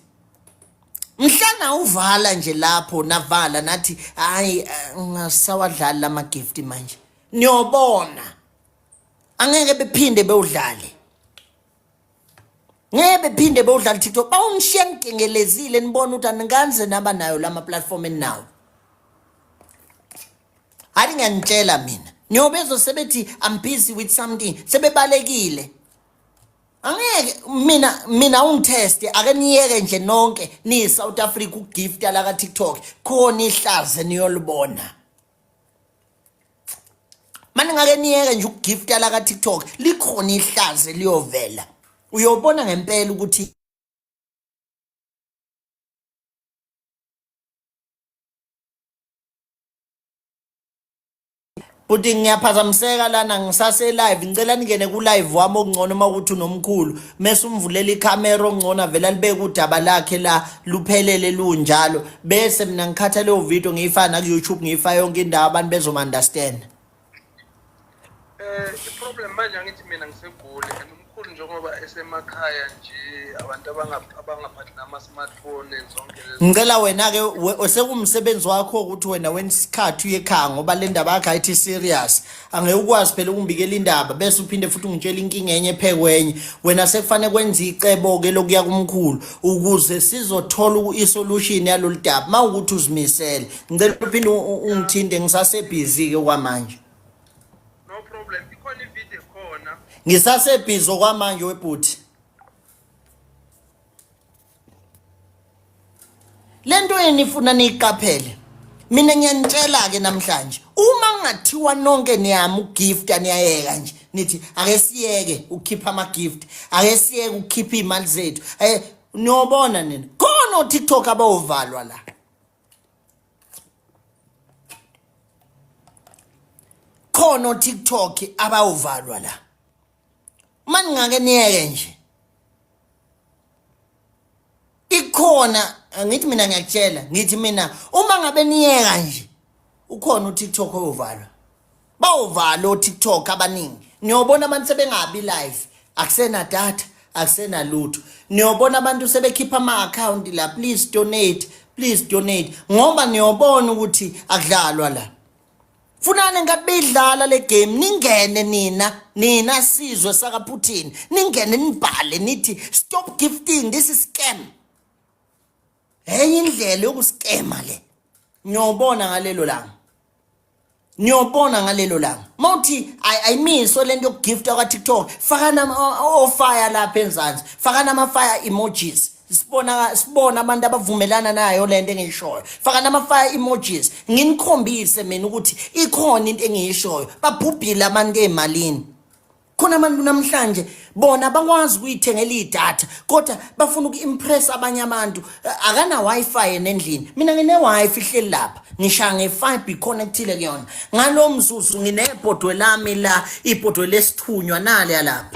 Mhlana uvala nje lapho navala nathi hayi ungasawadlala lama gift manje niyobona angeke bephinde bewudlale. Ngeke bephinde bewudlala TikTok bawungishiya ngikengelezile nibona ukuthi aninganze naba nayo lama platform enawo. Hayi ngiyanitshela mina niyobezo sebethi I'm busy with something sebebalekile. Angeke mina ungiteste ake niyeke nje nonke ni South Africa ugift la ka TikTok khona ihlaze niyolibona. Manje ngake niyeke nje ugift la ka TikTok likhona ihlaze liyovela. Uyobona ngempela ukuthi Buti ngiyaphazamiseka lana ngisase live ngicela ningene ku live wami okungcono makuthi unomkhulu mase umvulela ikhamera okungcono vela libeke udaba lakhe la luphelele lunjalo bese mina ngikhatha leyo video ngiyifana ku YouTube ngiyifaka yonke indawo abantu bezoma understand. Iproblem manje ngithi mina ngisegoli nomkhulu njengoba esemakhaya nje abantu abangaphathi nama smartphone zonke lezo. Ngicela wena ke osekumsebenzi wakho ukuthi wena wenisikhathi uyekhaya ngoba le ndaba yakhe ayithi serious angeke ukwazi phela ukumbikela indaba bese uphinde futhi ungitshela inkinga enye ephekwenye wena sekufanele kwenza icebo ke lokuya kumkhulu ukuze sizothola isolution yalolu daba mawukuthi uzimisele. Ngicela uphinde ungithinde ngisase busy ke kwamanje. Ikhona ivideo khona Ngisasebhizo kwamanje webhuti. Lento enifuna niyiqaphele. Mina ngiyanitshela ke namhlanje uma ngathiwa nonke niyama ugift aniyayeka nje nithi ake siyeke ukukhipha ama gift ake siyeke ukukhipha imali zethu niyobona nina khona uTikTok abawuvalwa la. Khona TikTok abawuvalwa la. Manje ngake niyeke nje. Ikhona ngithi mina ngiyakutshela ngithi mina uma ngabe niyeka nje ukhona uTikTok oyovalwa. Bawuvala uTikTok abaningi. Niyobona abantu sebengabi live, akusena data, akusena lutho. Niyobona abantu sebekhipha ama account la please donate ngoba niyobona ukuthi akudlalwa la. Funane ngathi beyidlala le game ningene nina sizwe saka Putin ningene nibhale nithi stop gifting this is scam. Hey indlela yokuscama le. Niyobona ngalelo langa. Mawuthi ayimiso lento yokugifta kwa TikTok faka nama fire lapha enzansi. Faka nama fire emojis. Sibona abantu abavumelana nayo lento engiyishoyo. Faka nama fire emojis. Nginikhombise mina ukuthi ikhona into engiyishoyo. Babhubhile abantu emalini. khona abantu namhlanje bona bakwazi ukuyithengela idatha kodwa bafuna ukuimpress abanye abantu akana wifi endlini mina ngine wifi ihleli lapha ngisha nge5 connectile kuyona ngalo mzuzu nginebhodwe lami la ibhodwe lesithunywa nale yalapha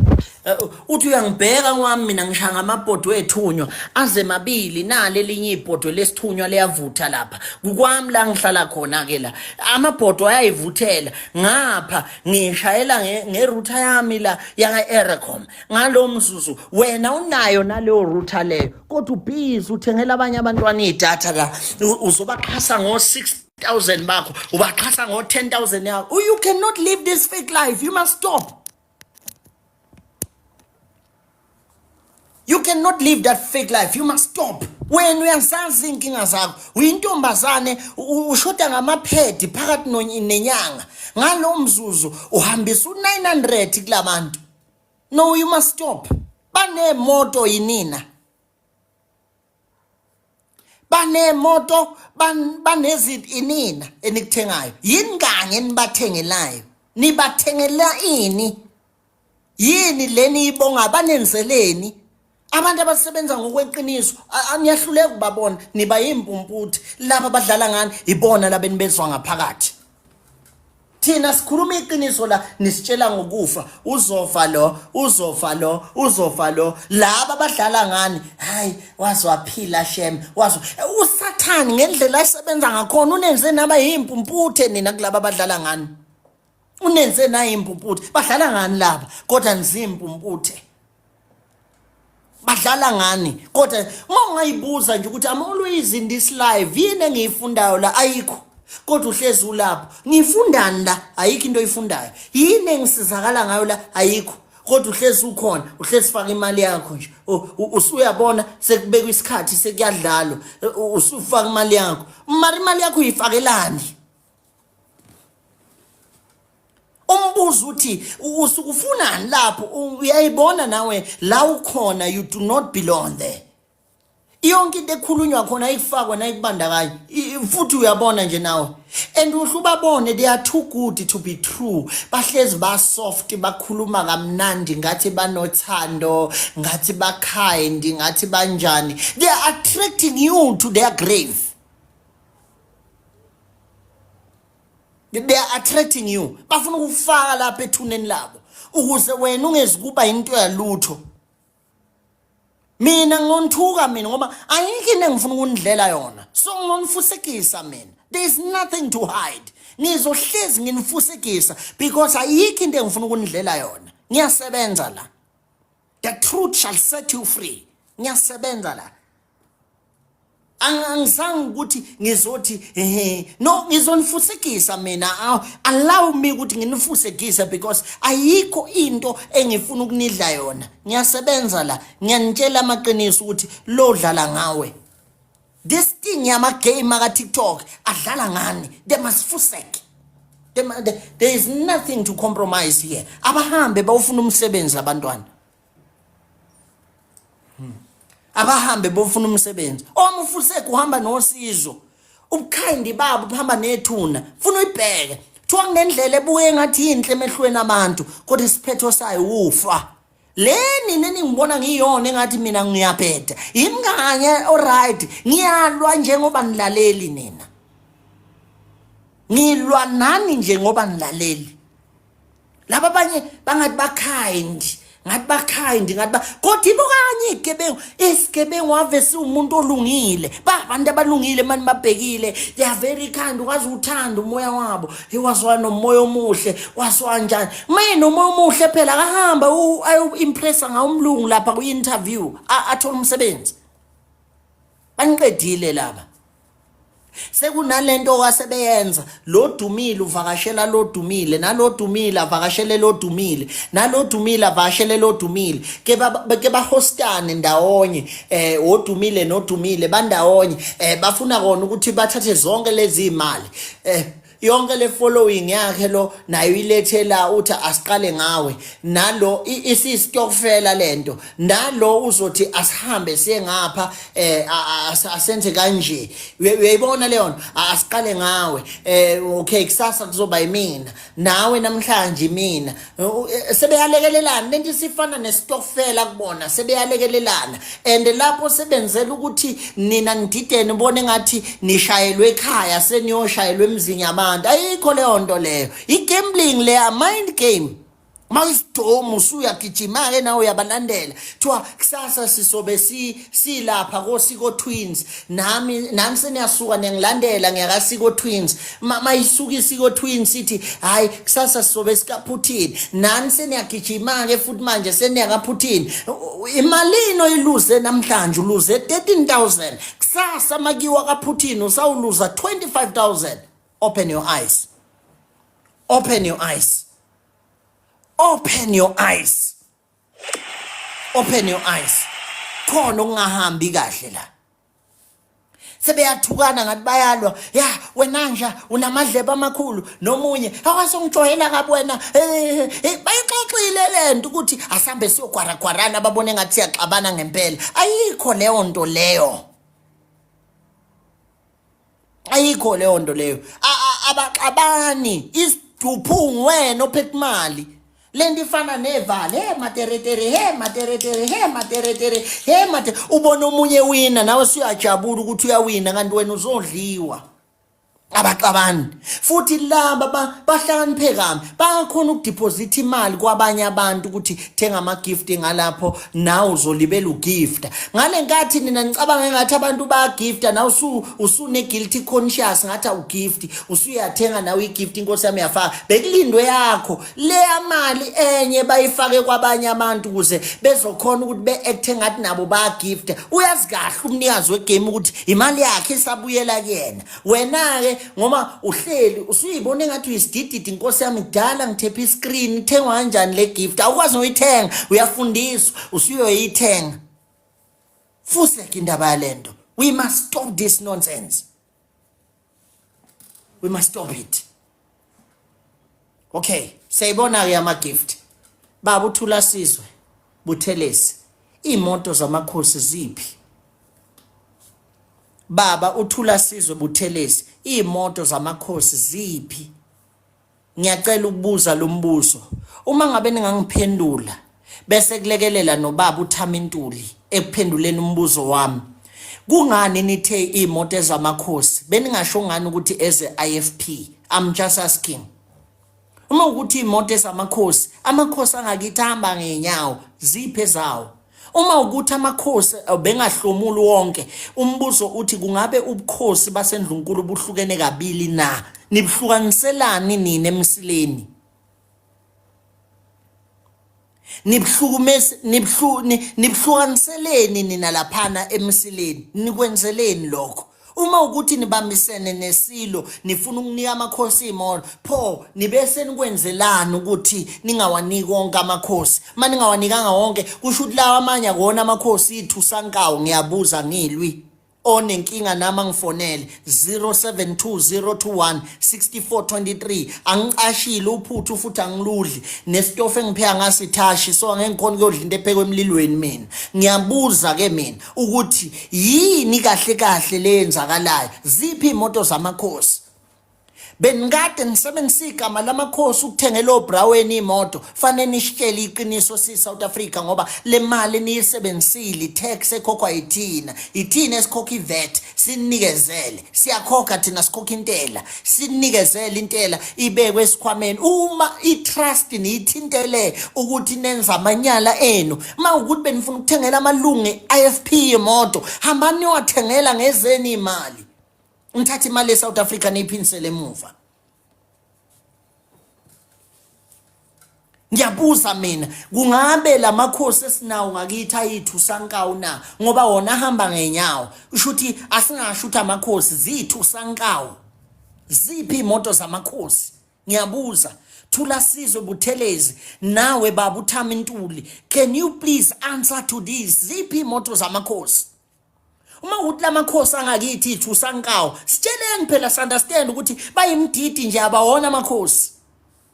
uthi uyangibheka kwami mina ngishanga amabhodwe ethunywa aze mabili nale elinye ibhodwe lesithunywa leyavutha lapha kukwami la ngihlala khona ke la amabhodwe ayayivuthela ngapha ngishayela ngerouter yami la yaka Ericom ngalo mzuzu wena unayo naleyo router leyo kodwa ubhizi uthengela abanye abantwana idatha la uzobaxhasa ngo-6,000 bakho ubaxhasa ngo-10,000 yakho you cannot live this fake life you must stop. You cannot live that fake life. You must stop. When uyazazi inkinga zakho, uyintombazane ushoda ngamaphedi phakathi nenyanga. Ngalo mzuzu uhambisa u900 kulabantu. No, you must stop. Banemoto yinina. Banemoto banezit inina enikuthengayo. Yini kanye nibathengelayo? Nibathengela ini? Yini leni ibonga banenzeleni? Abantu abasebenza ngokweqiniso aniyahluleka ukubabona niba yimpumputhe laba abadlala ngani ibona labeni bezwa ngaphakathi thina sikhuluma iqiniso la nisitshela ngokufa uzofa lo laba abadlala ngani hayi wazwaphila shem usathani ngendlela asebenza ngakhona unenze naba yimpumputhe nina kulaba abadlala ngani unenze na impumputhe badlala ngani laba kodwa nizimpumputhe badlala ngani kodwa ungayibuza nje ukuthi I'm always in this life yini engiyifundayo la ayikho kodwa uhlezi ulapho ngifundani la ayikho into oyifundayo yini engisizakala ngayo la ayikho kodwa uhlezi ukhona uhlezi faka imali yakho nje usuyabona sekubeka isikhathi sekuyadlalo usufaka imali yakho imali yakho uyifakelani umbuzo uthi usukufunani lapho uyayibona nawe la ukhona you do not belong there yonke into ekhulunywa khona ayifakwa nayikubandakanye futhi uyabona nje nawe and uhlubabone they are too good to be true bahlezi ba soft bakhuluma kamnandi ngathi banothando ngathi ba kind ngathi banjani they are attracting you to their grave. They are attracting you. Bafuna ukufaka lapha ethuneni labo ukuze wena ungezikuba into yalutho. Mina ngonthuka mina ngoba ayikho into engifuna ukundlela yona. So ngonfusekisa mina. There is nothing to hide. Nizohlezi nginfusekisa because ayikho into engifuna ukundlela yona. Ngiyasebenza la. The truth shall set you free. Ngiyasebenza la. Angizange ukuthi ngizothi no ngizonifusekisa mina allow me ukuthi nginifusekise because ayikho into engifuna ukunidla yona ngiyasebenza la ngiyanitshela amaqiniso ukuthi lo dlala ngawe this thing yama game aka TikTok adlala ngani they must fusek there is nothing to compromise here abahambe bawufuna umsebenzi abantwana abahambe bofuna umsebenzi omufuse kuhamba nosizo ubukhindi babo buhamba nethuna funa uyibheke thiwa kunendlela ebuye ngathi inhle emehlweni abantu kodwa isiphetho sayo ufa leni nengibona ngiyona engathi mina ngiyabheda imnganye alright ngiyalwa njengoba nilaleli nina ngilwa nani njengoba nilaleli laba abanye bangathi bakind ngathi bakind ngathi kodwa ibokanye igebengu isigebengu avese umuntu olungile abantu abalungile manje babhekile they are very kind ukwazi uthanda umoya wabo iwazwa nomoya omuhle waswa kanjani manje nomoya omuhle phela akahamba impressa ngawumlungu lapha ku interview athola umsebenzi baniqedile laba sekunalento kasebeyenza lo dumile uvakashela lo dumile nalo dumile avakashele lo dumile nalo dumile avakashele lo dumile ke ba hostane ndawonye odumile nodumile bandawonye bafuna kona ukuthi bathathe zonke lezi imali yonke le following yakhe lo nayo ilethela uthi asiqale ngawe nalo isistokfela lento nalo uzothi asihambe siye ngapha asenze kanje uyayibona leyo asiqale ngawe okay kusasa kuzoba yimina nawe namhlanje mina sebeyalekelelana lento sifana nesitokfela kubona sebeyalekelelana and lapho sebenzela ukuthi nina nididene ubone ngathi nishayelwe ekhaya seniyoshayelwe emzini yabantu ayikho leyo nto leyo igambling leya mind game mawusidomo usuyagijima ke nawe uyabalandela thiwa kusasa sisobe silapha koSiko Twins nami seniyasuka nengilandela ngiyakasiko Twins mayisuka iSiko Twins sithi hayi kusasa sisobe sikaphuthini nani seniyagijima ke futhi manje seniyakaphuthini imalini oyiluze namhlanje uluze 13000 kusasa makiwa kaphuthini usawuluza 25000 open your eyes open your eyes open your eyes open your eyes khona ungahambi kahle la sebeyathukana ngathi bayalwa ya wena nje unamadlebe amakhulu nomunye awasongijwayela kabi wena bayixoxile lento ukuthi asambe siyogwaragwarana babone ngathi siyaxabana ngempela ayikho leyo nto leyo ayikho leyo nto leyo abaxabani isiduphungu wena ophethe imali lento ifana nevale matere ubona omunye wina nawe siyajabula ukuthi uyawina kanti wena uzodliwa abaxabani futhi laba bahlakaniphe kambi bakhona ukudeposit imali kwabanye abantu ukuthi thenga ama gift ngalapho nawe uzolibela ugift ngale nkathi nina ngicabanga ngathi abantu ba gift nawe usune guilty conscious ngathi ugift usuyathenga nawe igift inkosi yami yafaka bekulindwe yakho le amali enye bayifake kwabanye abantu kuze bezokhona ukuthi beact ngathi nabo ba gift uyazi kahle umnikazi wegame ukuthi imali yakhe isabuyela kuyena wena ke ngoma uhleli usuyibone ngathi uyisidididi inkosi yami kudala ngithepha iscreen ithengwa kanjani le gift awukwazi uyithenga uyafundiswa usuyoyithenga fuse indaba yalento we must stop this nonsense we must stop it okay sayibona ke ama gift baba uthula sizwe Buthelezi imoto zamakhosi ziphi baba uthula sizwe Buthelezi imoto zamakhosi ziphi ngiyacela ukubuza lo mbuzo uma ngabe ningangiphendula bese kulekelela nobaba uThamintuli ekuphenduleni umbuzo wami kungani nithe imoto zamakhosi beningasho ngani ukuthi eze IFP I'm just asking uma ukuthi imoto zamakhosi amakhosi angakithi hamba ngenyawo ziphe zawo uma ukuthi amakhosi bengahlomula wonke umbuzo uthi kungabe ubukhosi basendlunkulu buhlukene kabili na nibhlukaniselani nini emsileni nibhlukaniseleni nina laphana emsileni nikwenzeleni lokho uma ukuthi nibambisene nesilo nifuna ukunika amakhosi imoto pho nibese nikwenzelana ukuthi ningawaniki wonke amakhosi manje ningawanikanga wonke kusho ukuthi lawa amanye akona amakhosi ithu sankawo ngiyabuza ngilwi onenkinga nama ngifonele 0720216423 angiqashile uphuthu futhi angiludli nesitofu engipheka ngasithashi so angeke ngikhona ukuyodla into ephekwe emlilweni mina ngiyabuza ke mina ukuthi yini kahle kahle leyenzakalayo ziphi imoto zamakhosi Bengade nisebenzisa igama lamakhosi ukuthengela oBraweni imoto fanele nishitshele iqiniso South Africa ngoba le mali niyisebenzisile itax ekhokhwa yithina esikhokha iVAT sinikezele siyakhokha thina sikhokha intela sinikezele intela ibekwe esikhwameni uma itrust niyithintele ukuthi nenza amanyala enu mawukuthi benifuna ukuthengela amalungu IFP imoto hambani niyothengela ngezeni imali ngithatha imali eSouth Africa niyiphinisele emuva ngiyabuza mina kungabe lamakhosi esinawo ngakithi ayithu sankawu na ngoba wona ahamba ngenyawo usho ukuthi asingasho ukuthi amakhosi zithu sankawu ziphi imoto zamakhosi ngiyabuza Thula Sizwe Buthelezi nawe baba uThamintuli can you please answer to this ziphi imoto zamakhosi Uma uthi lamakhosi angakithi ithu sankawo sitshele sitsheleni phela understand ukuthi bayimdidi nje abawona amakhosi.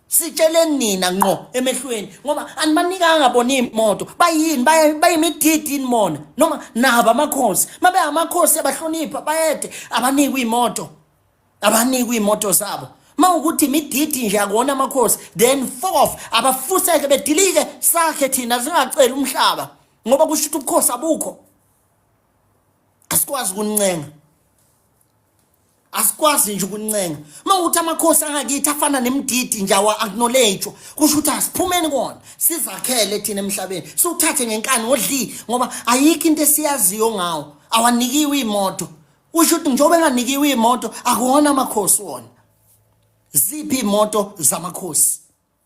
Sitsheleni nina ngqo emehlweni ngoba animanikanga bona imoto bayini bayimididi imona noma nabo amakhosi mabe amakhosi abahlonipha bayede abanikwe imoto zabo mawukuthi imididi nje akuwona amakhosi then fourth abafuseke bedilike sakhe thina singacela umhlaba ngoba kusho ukuthi ubukhosi abukho. Asikwazi ukuncenga. Asikwazi nje ukuncenga. Mawukuthi amakhosi angakithi afana nemdidi nje acknowledge kusho ukuthi asiphumeni kona sizakhele thina emhlabeni. Suthathe ngenkani ngodli ngoba ayikho into esiyaziyo ngawo. Awanikiwe imoto. Kusho ukuthi njengoba enganikiwe imoto akuwona amakhosi wona. Ziphi imoto zamakhosi?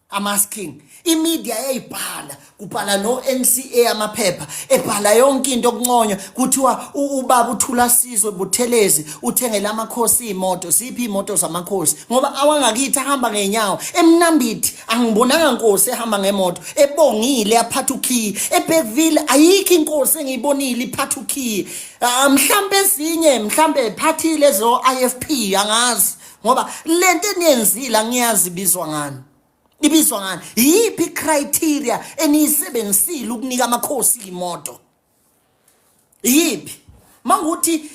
Amasking imedia yayibhala kubhala no NCA amaphepha ebhala yonke into okunconywa kuthiwa ubaba uthula sizwe Buthelezi uthengela amakhosi imoto. Ziphi imoto zamakhosi ngoba awangakithi ahamba ngenyawo eMnambithi angibonanga inkosi ehamba ngemoto ebongile aphatha ukhiyi eBergville ayikho inkosi engiyibonile iphatha ukhiyi mhlambe ezinye mhlambe ephathile zo IFP angazi ngoba lento eniyenzile angiyazi ibizwa ngani. Ibizwa ngani? Yiphi criteria eniyisebenzisile ukunika amakhosi imoto? Yiphi? Mawukuthi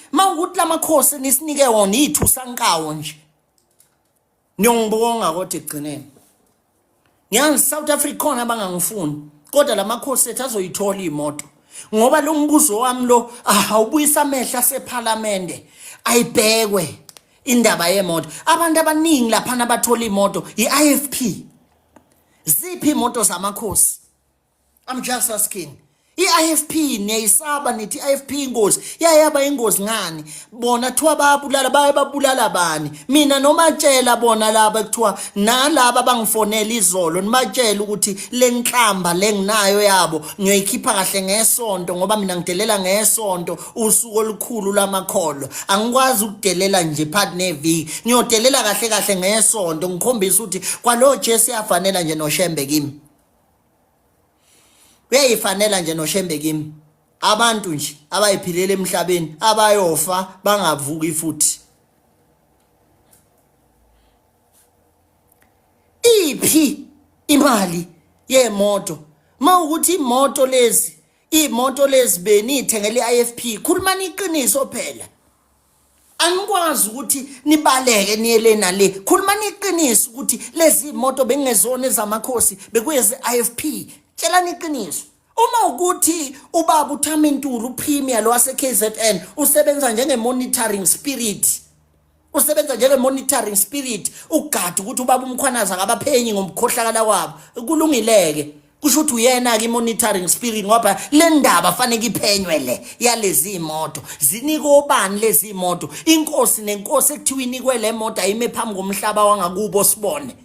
lamakhosi nisinike wona ithu sankawo nje. Ngiyongibonga kodwa egcineni. Ngiyazi South Africa khona abangangifuni kodwa lamakhosi ethu azoyithola imoto. Ngoba lo mbuzo wami lo awubuyisa amehla aseParliament ayibhekwe indaba yemoto. Abantu abaningi lapha nabathola imoto iIFP. Ziphi imoto zamakhosi? I'm just asking. IIFP niyayisaba nithi IFP ingozi. Yayaba ingozi ngani? Bona thiwa babulala bani? Mina noma tshela bona laba kuthiwa nalaba bangifonela izolo nibatshela ukuthi lenhlamba lenginayo yabo ngiyoyikhipha kahle ngesonto ngoba mina ngidelela ngesonto usuku olukhulu lamakholo. Angikwazi ukudelela nje part neviki. Ngiyodelela kahle ngesonto ngikhombisa ukuthi kwalo Jesse yafanela nje noShembe kimi. Uyayifanela nje noShembe kimi. Abantu nje abayiphilele emhlabeni abayofa bangavuki futhi. Iphi imali yemoto? Mawukuthi imoto lezi benithengele iIFP khulumani iqiniso phela. Angikwazi ukuthi nibaleke niyele nale. Khulumani iqiniso ukuthi lezi imoto bengezona ezamakhosi bekuyeze IFP. Tshelani iqiniso. Uma ukuthi ubaba uThamintulu uPremier lo wase KZN usebenza monitoring spirit. Usebenza monitoring spirit ugada ukuthi ubaba umkhwanaza akabaphenyi ngomkhohlakala kwabo. Kulungileke. Kusho ukuthi uyena ke monitoring spirit ngoba le ndaba fanele iphenywe le yalezi imoto. Zinika obani lezi imoto? Inkosi nenkosi ekuthiwa inikwe le moto ayime phambi komhlaba wangakubo sibone.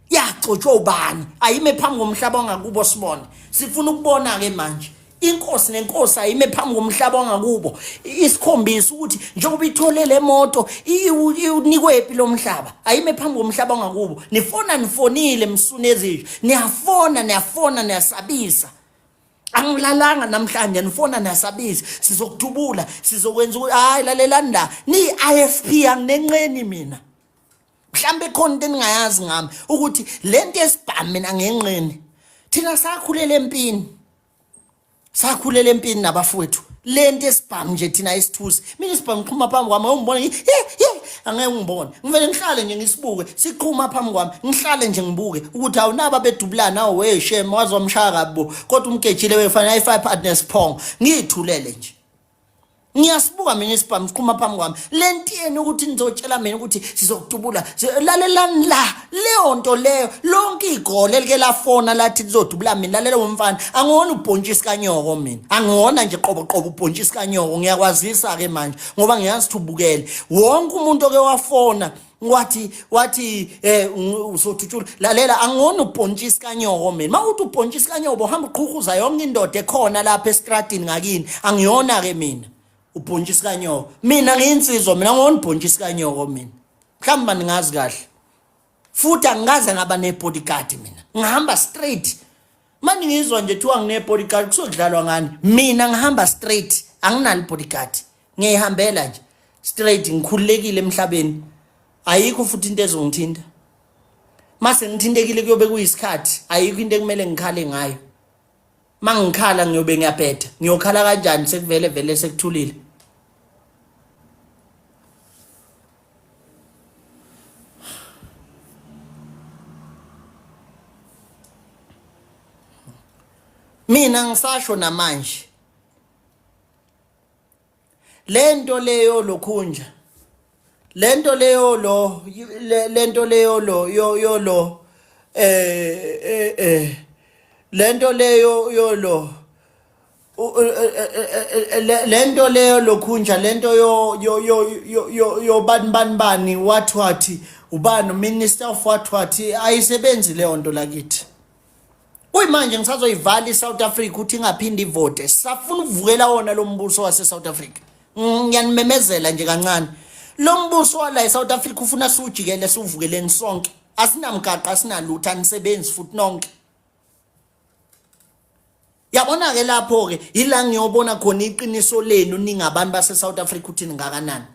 Yacotshwa ubani ayime phambi komhlaba wangakubo sibone. Sifuna ukubona ke manje inkosi nenkosi ayime phambi komhlaba wangakubo isikhombisa ukuthi njengoba ithole le moto unikwephi lo mhlaba ayime phambi komhlaba wangakubo. Nifonile msunezisho niyafona niyasabisa. Angilalanga namhlanje nifona niyasabisa sizokuthubula sizokwenza ukuthi hayi lalelani la ni IFP anginenqeni mina. Mhlambe khona into engayazi ngami ukuthi lento esibhamu mina ngenqeni. Thina sakhulela empini nabafowethu. Lento esibhamu nje thina isithusi. Mina isibhamu ngiqhuma phambi kwami ngibona angeke ngibone. Ngivele ngihlale nje ngisibuke siqhuma phambi kwami. Ngihlale nje ngibuke ukuthi awunaba bedubulana awu shem wazomshaya kabo kodwa umgejile wefana i5 partners phongo ngithulele nje. Ngiyasibuka mina isibhamu siqhuma phambi kwami. Lentiyeni ukuthi nizotshela mina ukuthi sizokutubula. Lalelani la leyo nto leyo lonke igole elike lafona lathi lizodubula mina lalela umfana. Angona ubhontshisi kanyoko mina. Angona nje qobo ubhontshisi kanyoko ngiyakwazisa ke manje ngoba ngiyasithubukele. Wonke umuntu oke wafona wathi usothutshula lalela angona ubhontshisi kanyoko mina. Mawuthi ubhontshisi kanyoko uhamba uqhuquza yonke indoda ekhona lapha estradini ngakini. Angiyona ke mina. Ubhontshisi kanyoko mina ngiyinsizwa mina ngonibhontshisi kanyoko mina mhlamba ningazi kahle futhi angikaze ngaba nebodyguard mina ngihamba straight manje ngizwa nje thiwa nginebodyguard kusodlalwa ngani mina ngihamba straight anginali bodyguard ngiyihambela nje straight ngikhululekile emhlabeni ayikho futhi into ezongithinta mase ngithintekile kuyobe kuyisikhathi ayikho into ekumele ngikhale ngayo mangikhala ngiyobe ngiyabhetha ngiyokhala kanjani sekuvele vele sekuthulile mina ngisasho namanje lento leyo lokhunja lento leyo lo lento leyo lo yo lo lento leyo yo lo lento leyo lokhunja lento yo bani wathi ubani minister of wathi ayisebenzi leyo nto lakithi kuyimanje ngisazoyivala iSouth Africa uthi ingaphindi ivote safuna ukuvukela wona lo mbuso wase South Africa ngiyanimemezela nje kancane lo mbuso wala eSouth Africa ufuna sujikele sivukeleni sonke asinamgaqa asinalutho anisebenzi futhi nonke yabona ke lapho ke ila ngiyobona khona iqiniso lenu ningabantu base South Africa uthini ngakanani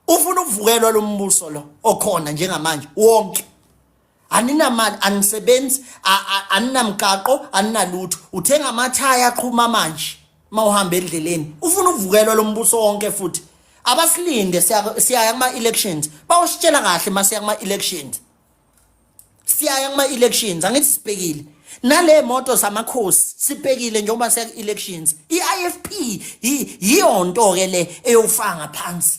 ufuna ukuvukelwa lo mbuso lo okhona njengamanje wonke aninamali anisebenzi aninamgaqo aninalutho uthenga amathaya aqhuma manje mawuhamba endleleni ufuna ukuvukelwa lo mbuso wonke futhi abasilinde siyaya kuma elections bawusitshela kahle masiya kuma elections siyaya kuma elections angithi sibhekile nale moto zamakhosi sibhekile njengoba siya elections iIFP yiyonto ke le eyofanga phansi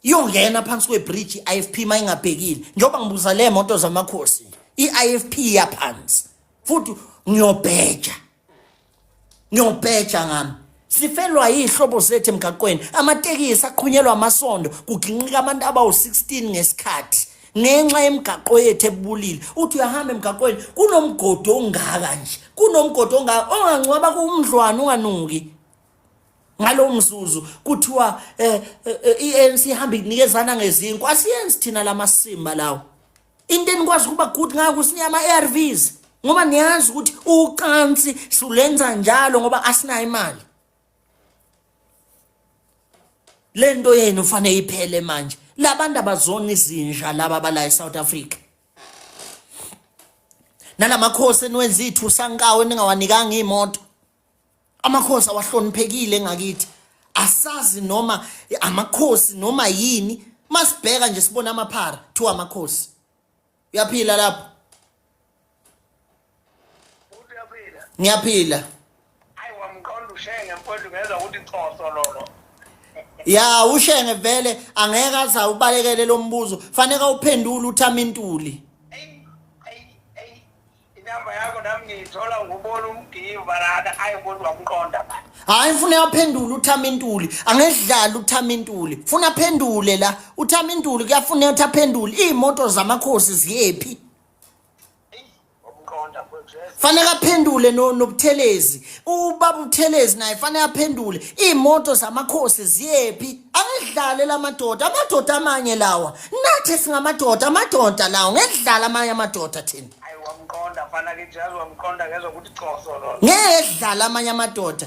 yongena phansi kwebridge iIFP mayingabhekile njengoba ngibuza le moto zamakhosi iIFP yaphansi futhi ngiyobheja ngami sifelwa yihlobo zethu emgaqweni amatekisi aqhunyelwa amasondo kuginqika abantu abawu16 ngesikhathi ngenxa yemigaqo yethu ebulile uthi uyahamba emgaqweni kunomgodo ongaka nje kunomgodo ongaka ongangcwaba kumdlwana unganuki ngalo mzuzu kuthiwa iANC ihamba ikunikezana ngezinkwa asiyenzi thina lamasimba lawo into enikwazi kuba good ngaka kusinyama ARVs ngoba niyazi ukuthi uqansi sulenza njalo ngoba asinayo imali lento yenu ufanele iphele manje labantu abazona izinja laba bala eSouth Africa nalamakhosi enwenza ithu sankawe ningawanikanga imoto amakhosi awahloniphekile ngakithi asazi noma amakhosi noma yini masibheka nje sibona amaphara thu amakhosi uyaphila lapho ngiyaphila hayi wamqonda ushenge mfowethu ngeza ukuthi ichoso lolo ya ushenge vele angeke aza ubalekele lo mbuzo fanele uphendule uthama intuli inamba yakho nami ngiyithola ngubona umgiyi baraka ayibona wamqonda bani hayi ngifuna yaphendula uthama intuli angedlala uthama intuli funa phendule la uthama intuli kuyafuna ukuthi aphendule imoto zamakhosi ziyephi fanele aphendule nobuthelezi ubaba ubuthelezi naye fanele aphendule imoto zamakhosi ziyephi angedlale lamadoda amadoda amanye lawa nathi singamadoda amadoda lawo ngedlala amanye amadoda thina hayi wamqonda fana ke jazi wamqonda ngezwe ukuthi choso lo ngedlala amanye amadoda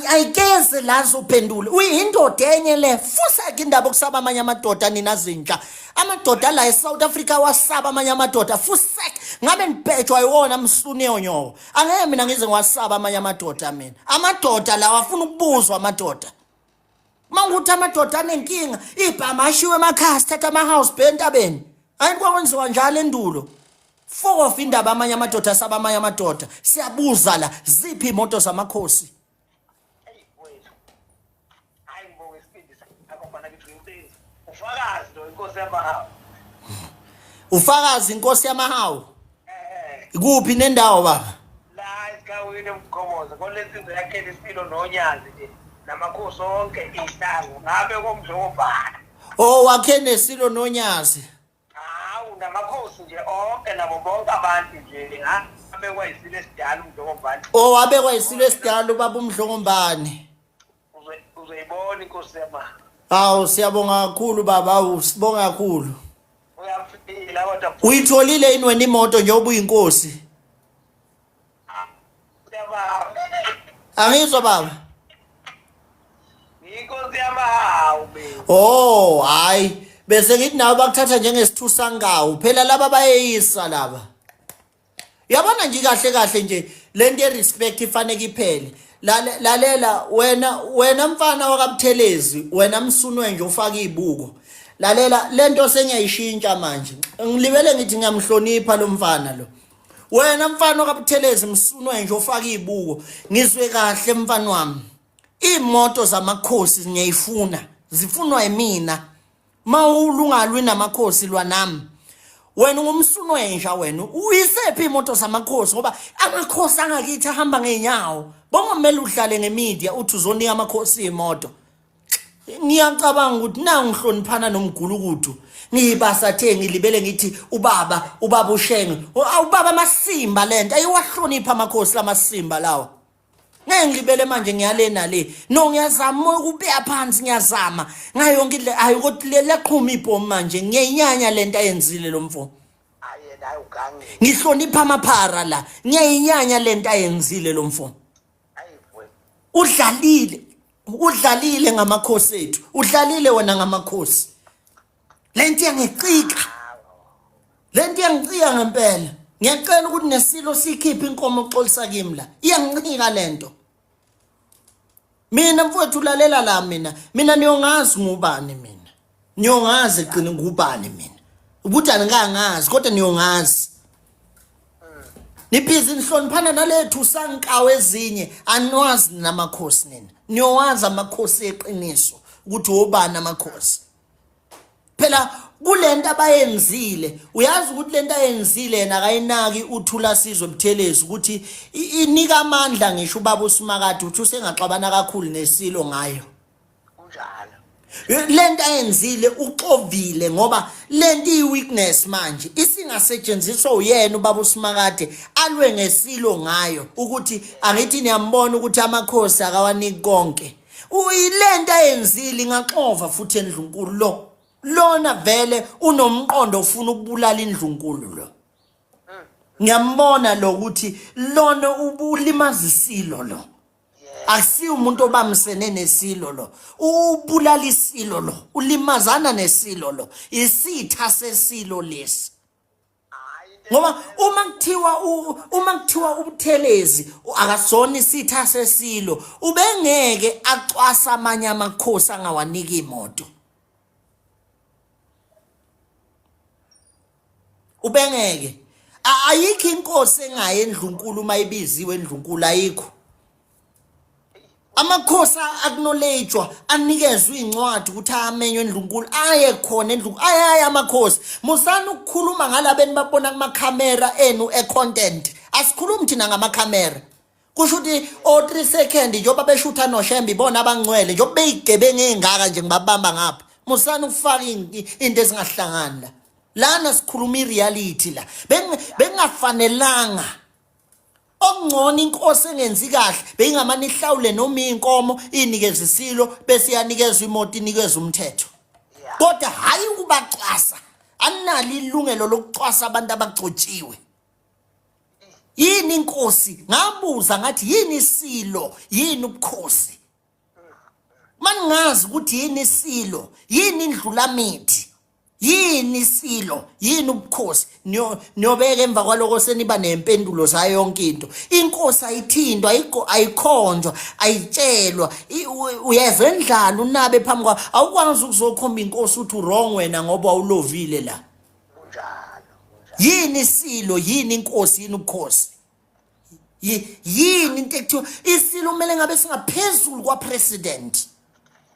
ayikeze lazo uphendule uyindoda enye le fusa ke indaba okusaba amanye amadoda nina zintsha amadoda la eSouth Africa wasaba amanye amadoda fusek ngabe nibhejwa yiwona msunyonyo angeke mina ngize ngiwasaba amanye amadoda mina amadoda lawa afuna ukubuzwa amadoda mangukuthi amadoda anenkinga ibhama ashiwe emakhaya sithatha ama-house bentabeni ayini kwakwenziwa njalo endulo fokof indaba amanye amadoda asaba amanye amadoda siyabuza la ziphi imoto zamakhosi hayi ngibonga isipindisa akufana kithi ngimpenzi ufakazi lo inkosi yamahawu ufakazi inkosi yamahawu kuphi nendawo baba la esikawini emgqomoza kolensizwe yakhe lesilo nonyazi nje namakhosi onke ihlangu ngabe komdlobana wakhe nesilo nonyazi hawu namakhosi nje onke nabo bonke abantu nje ngabe kwayisilo esidala umdlokombane wabekwa yisilo esidala ubaba umdlokombane uzoyibona inkosi yamahawu hawu siyabonga kakhulu baba hawu sibonga kakhulu uyafika kodwa uyitholile ini wena imoto njengoba uyinkosi angizwa baba inkosi yamahawu be Oh hayi bese ngithi nawe bakuthatha njengesithusa ngawo phela laba bayeyisa laba. Yabona nje kahle kahle nje lento yerespect ifanele iphele. Lalela wena mfana wakaButhelezi wena msunwe nje ufaka izibuko. Lalela lento sengiyayishintsha manje. Ngilibele ngithi ngiyamhlonipha lo mfana lo. Wena mfana wakaButhelezi msunwe nje ufaka izibuko. Ngizwe kahle mfana wami. Imoto zamakhosi ngiyayifuna. Zifunwa yimina. Mawulungalwi namakhosi lwanami. Wena ungumsunwenja wena uyisephi imoto zamakhosi ngoba amakhosi angakithi ahamba ngeenyawo bongomela uhlale ngemedia uthi uzonika amakhosi imoto. Ngiyacabanga ukuthi nangihloniphana nomgulukudu ngiyibasathe ngilibele ngithi ubaba ushenge ubaba Masimba lento ayiwahlonipha amakhosi lamasimba lawa. Ngengilibele manje ngiyale nale no ngiyazama ukubeka phansi ngiyazama ngayo yonke le ayikuthi liyaqhuma ibhomu manje ngiyayinyanya lento ayenzile lo mfo ayena ayugange ngihlonipha amaphara la ngiyayinyanya lento ayenzile lo mfo ayivwe udlalile ngamakhosi ethu udlalile wena ngamakhosi lento yangicika ngempela ngiyacela ukuthi nesilo sikhiphe inkomo oxolisa kimi la iyangincika lento. Mina mfowethu ulalela la mina niyongazi ngubani mina niyongazi egcina ngubani mina ukuthi aningangazi kodwa niyongazi niphize nihloniphana nalethu sankawe ezinye anwazi namakhosi nina niyowazi amakhosi eqiniso ukuthi obani amakhosi phela kulento abayenzile uyazi ukuthi lento ayenzile yena akayinaki uthula Sizwe Buthelezi ukuthi inika amandla ngisho ubaba uSimakade uthi usengaxabana kakhulu nesilo ngayo kunjalo lento ayenzile uxovile ngoba lento iweakness manje isingasetshenziswa uyena ubaba uSimakade alwe ngesilo ngayo ukuthi angithi niyambona ukuthi amakhosi akawaniki konke uyilento ayenzile ingaxova futhi endlunkulu lo lona vele unomqondo ufuna ukubulala indlunkulu lo. Ngiyambona lo ukuthi lona ubulimaza isilo lo. Akusi umuntu obamsene nesilo lo. Ubulala isilo lo. Ulimazana nesilo lo. Isitha sesilo lesi. Ngoba uma kuthiwa uButhelezi akasona isitha sesilo ubengeke acwasa amanye amakhosi angawanika imoto. Ubengeke ayikho inkosi engaye endlunkulu mayibiziwe endlunkulu ayikho amakhosi acknowledgewa anikezwe incwadi ukuthi amenywe endlunkulu aye khona endlunkulu ayaye amakhosi musana ukukhuluma ngalabeni babona kuma camera enu econtent asikhulumi thina ngama camera kusho ukuthi o 3 seconds njoba beshutha noShembe ibona abangcwele njoba beyigebenge engaka nje ngibabamba ngapha musana ukufaka into ezingahlangana la lana sikhuluma ireality la bengafanelanga okungcono inkosi engenzi kahle beyingamani ihlawule noma inkomo inikeze isilo bese yanikezwe imoto inikeze umthetho kodwa hayi ukubaxwasa anali ilungelo lokuxwasa abantu abagcotshiwe yini inkosi ngabuza ngathi yini isilo yini ubukhosi maningazi ukuthi yini isilo yini indlulamithi yini isilo yini ubukhosi niyobeka emva kwaloko seniba nempendulo zayo yonke into inkosi ayithindwa ayikhonjwa ayitshelwa uyeza endlala unabe phambi kwa awukwazi ukuzokhomba inkosi uthi wrong wena ngoba awulovile la kunjalo yini isilo yini inkosi yini ubukhosi yini into ekuthiwa isilo kumele ngabe singaphezulu kwapresident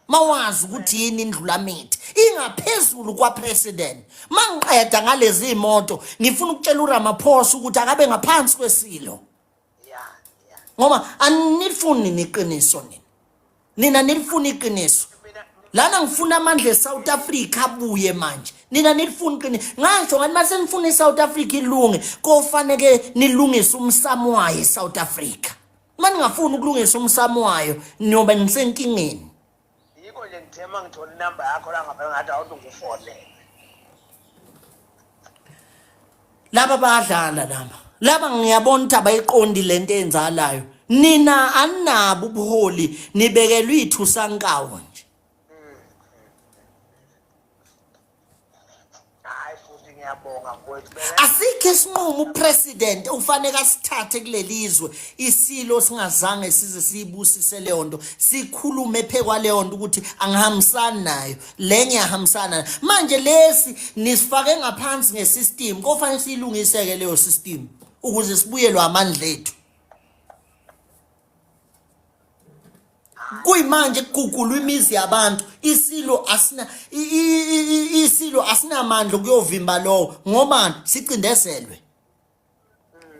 mawazi ukuthi yini indlulamithi ingaphezulu kwapresident mangiqeda ngalezi imoto ngifuna ukutshela uRamaphosa ukuthi akabe ngaphansi kwesilo ngoba anifuni niqiniso nina nilifuna iqiniso lana ngifuna amandla eSouth Africa abuye manje nina nilifuna iqiniso ngasho ngathi mase nifuna iSouth Africa ilunge kofanele nilungise umsamo wayo eSouth Africa manje ngafuna ukulungisa umsamo wayo noma nisenkingeni nje ngithema ngithola inamba yakho la ngapha ngathi awuthi ngufone laba badlala laba ngiyabona ukuthi abayiqondi lento enzalayo nina anabo ubuholi nibekelwe ithusankawo nje futhi ngiyabonga mfowethu. Asikho isinqumo upresident ufanele asithathe kulelizwe isilo singazange size siyibusise leyo nto sikhulume phekwa leyo nto ukuthi angihambisani nayo lenye yahambisana manje lesi nisifake ngaphansi ngesystem kofanele siyilungiseke leyo system ukuze sibuyelwe amandla ethu kuyimanje kugugulwa imizi yabantu isilo asinamandla kuyovimba lo ngobani sicindezelwe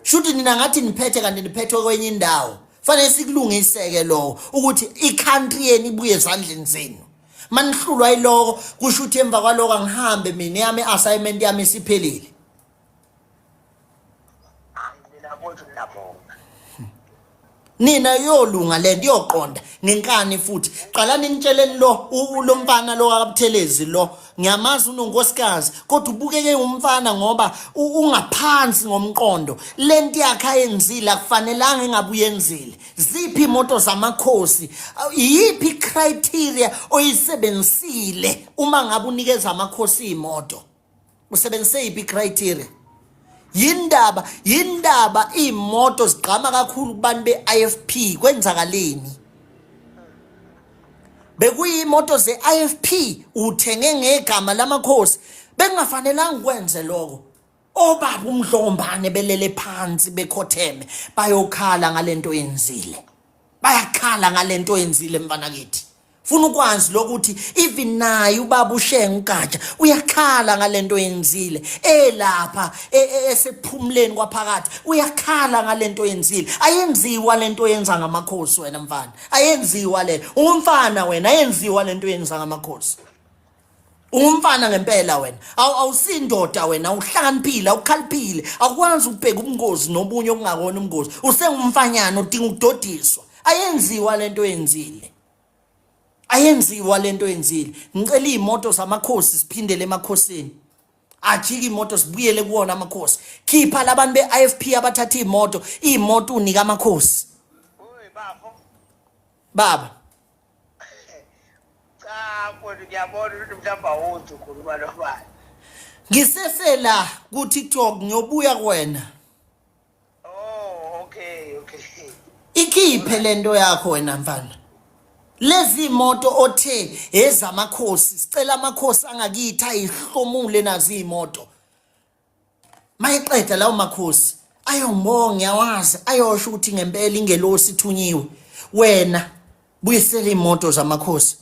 shuthi nina ngathi niphethe kanti niphethwe kwenye indawo fanele sikulungiseke lo ukuthi icountry yeni ibuye ezandleni zenu manihlulwa yiloko kusho ukuthi emva kwaloko angihambe mina yami assignment yami isiphelile Mina mfowethu ngiyabonga. nina yolunga lento yoqonda ngenkani futhi qalani nitsheleni lo mfana lo akabuthelezi lo ngiyamazi unonkosikazi kodwa ubukeke umfana ngoba ungaphansi ngomqondo lento yakhe ayenzile akufanelanga engabuyenzile ziphi imoto zamakhosi yipi criteria oyisebenzisile uma ngabe unikeza amakhosi imoto usebenzise yipi criteria yindaba imoto zigqama kakhulu kubantu beIFP kwenzakaleni bekuyimoto zeIFP uthenge ngegama lamakhosi bengafanelanga ukwenze lokho obaba umdlombane belele phansi bekhotheme bayokhala ngalento yenzile bayakhala ngalento yenzile mfana kithi funa ukwazi lokuthi even naye ubaba uShengu uGatsha uyakhala ngalento yenzile elapha esephumleni kwaphakathi uyakhala ngalento yenzile ayenziwa lento yenza ngamakhosi wena mfana ayenziwa le umfana wena ayenziwa lento yenza ngamakhosi umfana ngempela wena awusindoda wena uhlakaniphile awukhaliphile akwazi ukubheka ubungozi nobunye okungakona ubungozi usengumfanyana udinga ukudodiswa ayenziwa lento yenzile ayenziwa lento yenzile ngicela imoto zamakhosi siphindele emakhosini ajike imoto sibuyele kuwona amakhosi khipha labantu beIFP abathatha imoto unika amakhosi Oy bafo. baba Cha mfowethu ngiyabona ukuthi mhlamba wonke ukhuluma nobani. ngisesela ku TikTok ngiyobuya kuwena Oh okay. ikhiphe lento yakho wena mfana lezi moto othe ezamakhosi sicela amakhosi angakithi ayihlomule nazi imoto mayiqeda lawo makhosi ayombonga ngiyawazi ayosho ukuthi ngempela ingelosi thunyiwe wena buyisela imoto zamakhosi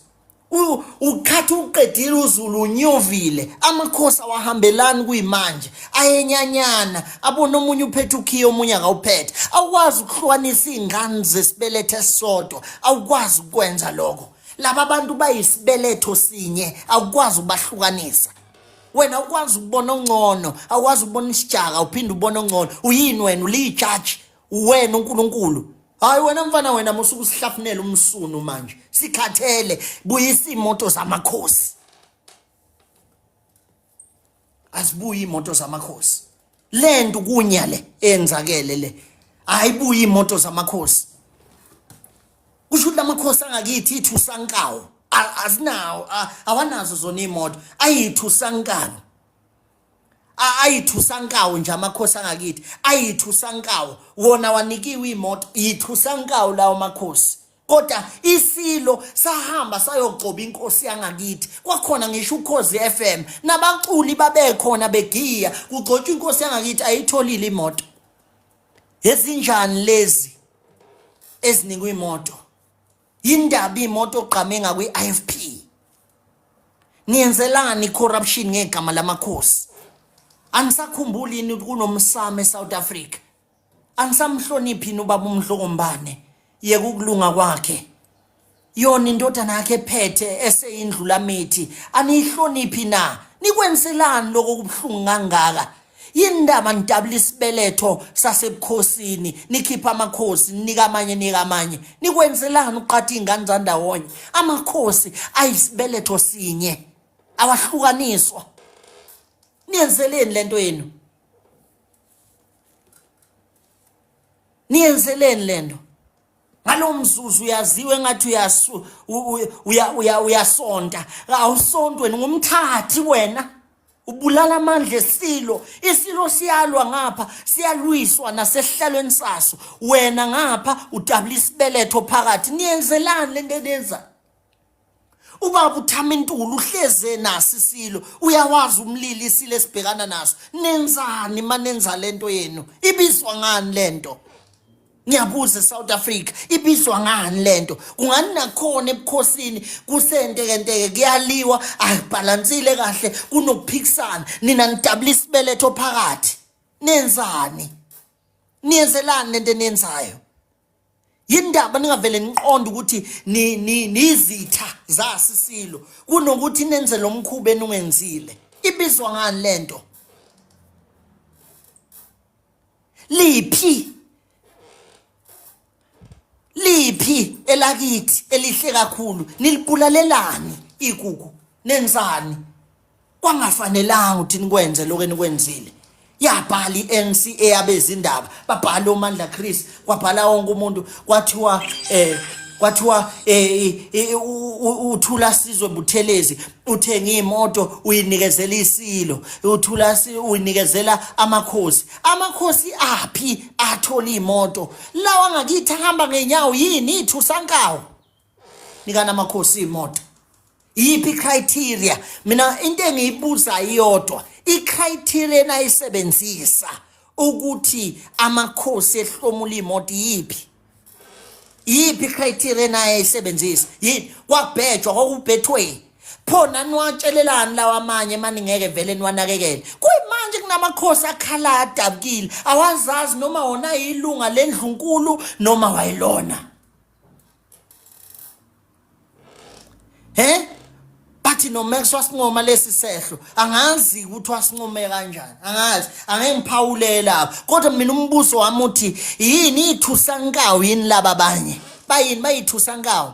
ukhatha uqedile uZulu unyovile amakhosi awahambelani kuyimanje ayenyanyana abona omunye uphethe ukhiyo omunye akawuphethe awukwazi ukuhlukanisa izingane zesibeletho esisodwa awukwazi ukwenza lokho laba bantu bayisibeletho sinye awukwazi ubahlukanisa wena ukwazi ukubona ongcono awukwazi ukubona isijaka uphinde ubone ongcono uyini wena ulijudge wena uNkulunkulu hayi wena mfana wena musuku sihlafunela umsunu manje sikhathele buyisa imoto zamakhosi asibuyi imoto zamakhosi lento kunya le enzakele le ayibuyi imoto zamakhosi kusho ukuthi amakhosi angakithi ithusankawo azinawo awanazo zona imoto ayithusankawo ayithusankawo nje amakhosi angakithi ayithusankawo wona wanikiwe imoto yithusankawo lawo makhosi kodwa isilo sahamba sayogcoba inkosi yangakithi kwakhona ngisho uKhozi FM nabaculi babekhona begiya kugcotshwa inkosi yangakithi ayitholile imoto ezinjani lezi ezinikwe imoto yindaba imoto oqhame ngakwiIFP niyenzelani corruption ngegama lamakhosi anisakhumbuli ini kunomsamo eSouth Africa anisamhloniphi ubaba uMdlokombane yeke ukulunga kwakhe yona indodana yakhe ephethe eseyindlula mithi anihloniphi na nikwenzelani lokho kubhlungu kangaka yindaba nidabula isibeletho sasebukhosini nikhipha amakhosi nika amanye nikwenzelani uqatha izingane zandawonye amakhosi ayisibeletho sinye awahlukaniswa niyenzeleni lento yenu niyenzeleni lento ngalomzuzu uyaziwe ngathi uyasonta awusonto wena ngumthathi wena ubulala amandla esilo, isilo siyalwa ngapha, siyalwiswa nasehlalweni saso, wena ngapha udabula isibeletho phakathi. Niyenzelani le nto enenza? Ubaba uthama intuli uhleze naso isilo, uyawazi umlilo isilo esibhekana naso. Nenzani manenza lento yenu? Ibizwa ngani lento? Ngiyabuza South Africa, ibizwa ngani lento? Kungani nakhona ebukhosini kusenteke kuyaliwa, ayibhalansile kahle, kunokuphikisana, nina nidabula isibeletho phakathi. Nenzani? Niyenzelani lento enenzayo? Yindaba ningavele niqonde ukuthi nizitha zasisilo kunokuthi nenze lo mkhuba enungenzile. Ibizwa ngani lento? Liphi elakithi elihle kakhulu nilibulalelani igugu? Nenzani? Kwangafanelanga ukuthi nikwenze lokho enikwenzile. Yabhala i-NCA yabezindaba, babhala uMandla Chris, kwabhala wonke umuntu, kwathiwa uThula Sizwe Buthelezi uthenga imoto uyinikezela isilo, uThula uyinikezela amakhosi. Amakhosi aphi athola imoto? Lawa ngakithi ahamba ngenyawo yini ithusankawo nikana amakhosi imoto? Yiphi criteria? Mina into engiyibuza iyodwa, icriteria nayisebenzisa ukuthi amakhosi ehlomula imoto yiphi? Yiphi criteria nayisebenzisa? Yini kwabhejwa kwakubhethwe? Phona niwatshelelani lawa amanye manje ngeke vele niwanakekele. Kuyimanje kunamakhosi akhala adabukile, awazazi noma wona yilunga lendlunkulu noma wayilona. Bathi noMax wasincoma lesi sehlo, angazi ukuthi wasincome kanjani, angazi, angeke ngiphawulele lapha. Kodwa mina umbuzo wami uthi yini ithusankawo yini laba abanye? Bayini bayithusankawo?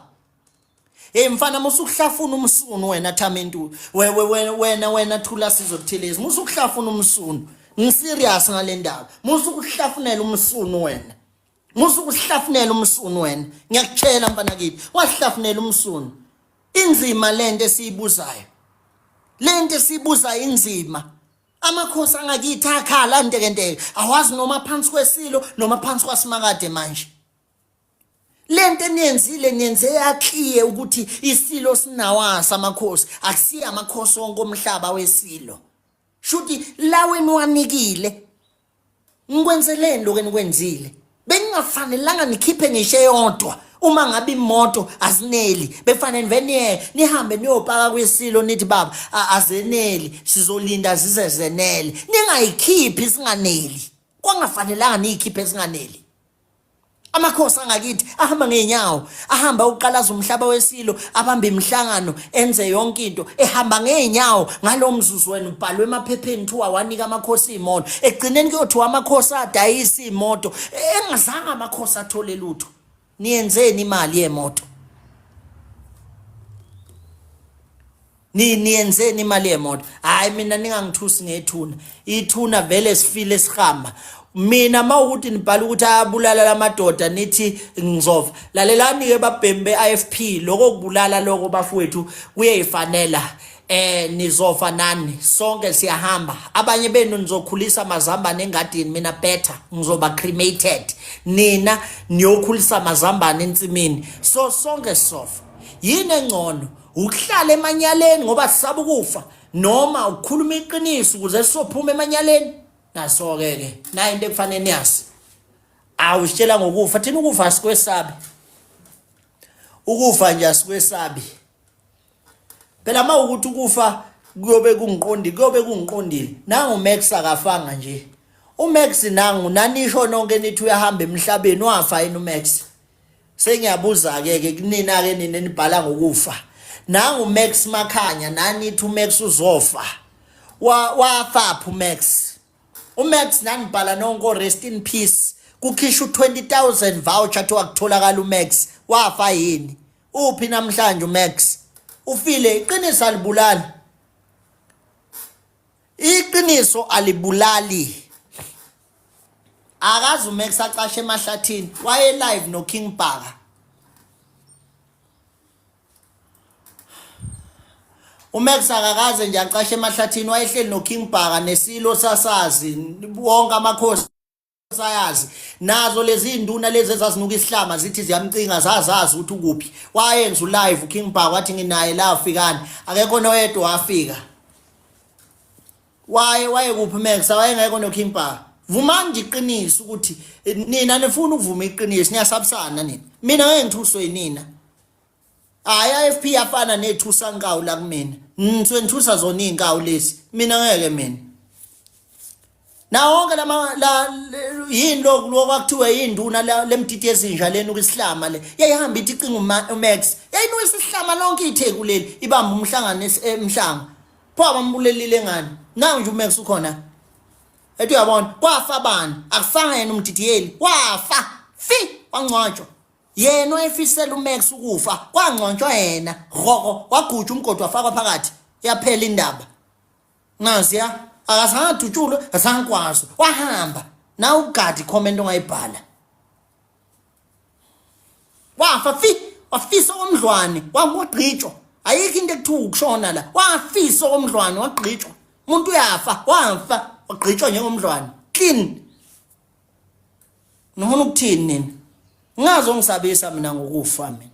Mfana musukuhlafuna umsunu wena Thamentu, wena Thula Sizwe Buthelezi, musukuhlafuna umsunu. Ngiserious ngale ndaba. Musukuhlafunela umsunu wena. Musukuhlafunela umsunu wena. Ngiyakutshela mfana kithi, wahlafunela umsunu. Inzima lento esiyibuzayo. Lento esiyibuza inzima. Amakhosi angakithi akhala ndekenteke, awazi noma phansi kwesilo noma phansi kwasimakade manje. Lento niyenze yakhiye ukuthi isilo sinawasa amakhosi, akusiya amakhosi wonke omhlaba wesilo. Shuthi lawe niwanikile. Ngikwenzeleni lokho enikwenzile. Bengingafanelanga nikhiphe ngisho eyodwa. Uma ngabe imoto azineli, befanele vene nihambe niyopaka kwesilo nithi baba azeneli, sizolinda zize zenele. Ningayikhiphi singaneli. Kwangafanelanga niyikhiphe singaneli. Amakhosi angakithi ahamba ngenyawo, ahamba uqalaza umhlaba wesilo, abambe imihlangano, enze yonke into, ehamba ngenyawo. Ngalomzuzu wena ubhalwe emaphepheni thiwa wanika amakhosi imoto. Egcineni kuyothiwa amakhosi adayisa imoto. Engazange amakhosi athole lutho. Niyenzeni imali yemoto? Niyenzeni imali yemoto? Hayi mina ningangithusi ngethuna. Ithuna vele sifile sihamba. Mina mawukuthi nibhala ukuthi ayabulala lamadoda nithi ngizofa. Lalelani ke babhembe IFP, lokho kubulala lokho bafowethu kuyeyifanela. Nizofa nani sonke siyahamba. Abanye benu nizokhulisa amazambane engadini, mina better ngizoba cremated. Nina niyokhulisa amazambane ensimini. So sonke sizofa. Yini engcono? Ukuhlala emanyaleni ngoba sisaba ukufa, noma ukukhuluma iqiniso ukuze sizophuma emanyaleni? Naso ke nayo into ekufanele niyazi. Awusitshela ngokufa, thina ukufa asikwesabi. Ukufa nje asikwesabi. Phela mawukuthi ukufa kuyobe kungiqondile. Nangu Max akafanga nje. uMax nangu nanisho nonke nithi uyahamba emhlabeni, wafa yini uMax? Sengiyabuza ke kunina ke nina nibhala ngokufa. Nangu Max Makhanya nanithi uMax uzofa. Wafa uMax. uMax nanibhala nonke rest in peace. Kukhishwa 20,000 voucher to akutholakala uMax. Wafa yini? Uphi namhlanje uMax? Ufile iqiniso alibulali. Iqiniso alibulali. Akazi uMax aqashe emahlathini, waye live no King Bhaka. uMax akakaze nje aqashe emahlathini wayehleli noKing Bhaka nesilo sasazi wonke amakhosi sayazi nazo lezi induna lezi ezazinuka isihlama zithi ziyamcinga zazazi ukuthi ukuphi wayenza ulive uKing Bhaka wathi nginaye la afikani akekho noyedwa wafika waye kuphi Max wayengekho noKing Bhaka vuma nje iqiniso ukuthi nina nifuna ukuvuma iqiniso niyasabisana nina mina ngeke ngithuswe yinina IFP yafana nethusa nkawu la kumina ngithusa zona inkawu lezi mina ngeke mina na wonke yini lokuthiwa induna lemtiti ezinja leni ukisihlama le yayihamba ithi cinga uMax yayinusa isihlama lonke itheku leli ibamba umhlangano emhlanga pho abambulelile ngani nawe nje uMax ukhona ethi uyabona kwafa bani akufanga yena umtitiyeli wafa fi wangcwatshwa yena oyefisela uMax ukufa kwangcwatshwa yena roko wagujwa umgodi wafakwa phakathi yaphela indaba naziya akasangadutshulwe asangikwazi wahamba na ugadi comment ongayibhala wafa fi wafisa omdlwane wagqitshwa ayikho into ekuthiwa ukushona la wafisa omdlwane wagqitshwa umuntu uyafa wafa wagqitshwa njengomdlwane clean noma ukuthini nina ngazo ngisabisa mina ngokufa mina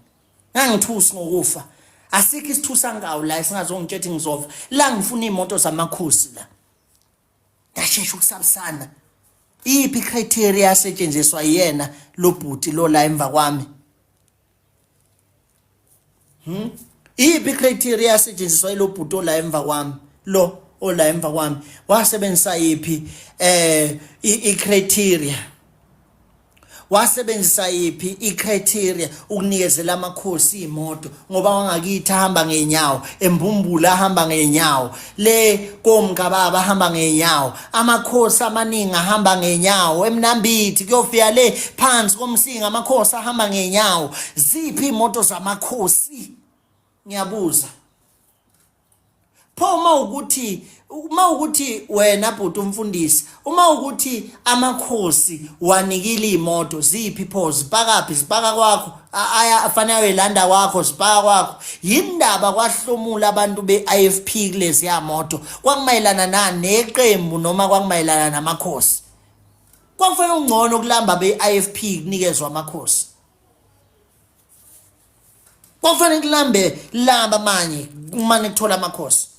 ngangithusi ngokufa asikho isithusa ngawo la singazongitshethi ngizofa la ngifuna imoto zamakhosi la yashesha ukusabisana iphi criteria asetshenziswa yena lo bhuti lo la emva kwami iphi criteria asetshenziswa lo bhuti ola emva kwami lo ola emva kwami wasebenzisa iphi icriteria wasebenzisa iphi icriteria ukunikezela amakhosi imoto ngoba wangakithi ahamba ngenyawo embumbula ahamba ngenyawo le komgababa ahamba ngenyawo amakhosi amaningi ahamba ngenyawo emnambithi kuyofika le phansi komsinga amakhosi ahamba ngenyawo ziphi imoto zamakhosi ngiyabuza pho uma ukuthi wena bhuti umfundisi uma ukuthi amakhosi wanikile imoto ziphi pho zipakaphi zipaka kwakho afanele uyilanda kwakho zipaka kwakho yindaba kwahlomula abantu beIFP kulezi yamoto kwakumayelana nani neqembu noma kwakumayelana namakhosi kwakufanele ungcono kulamba beIFP kunikezwe amakhosi kwakufanele kulambe lamba manje uma nikuthola amakhosi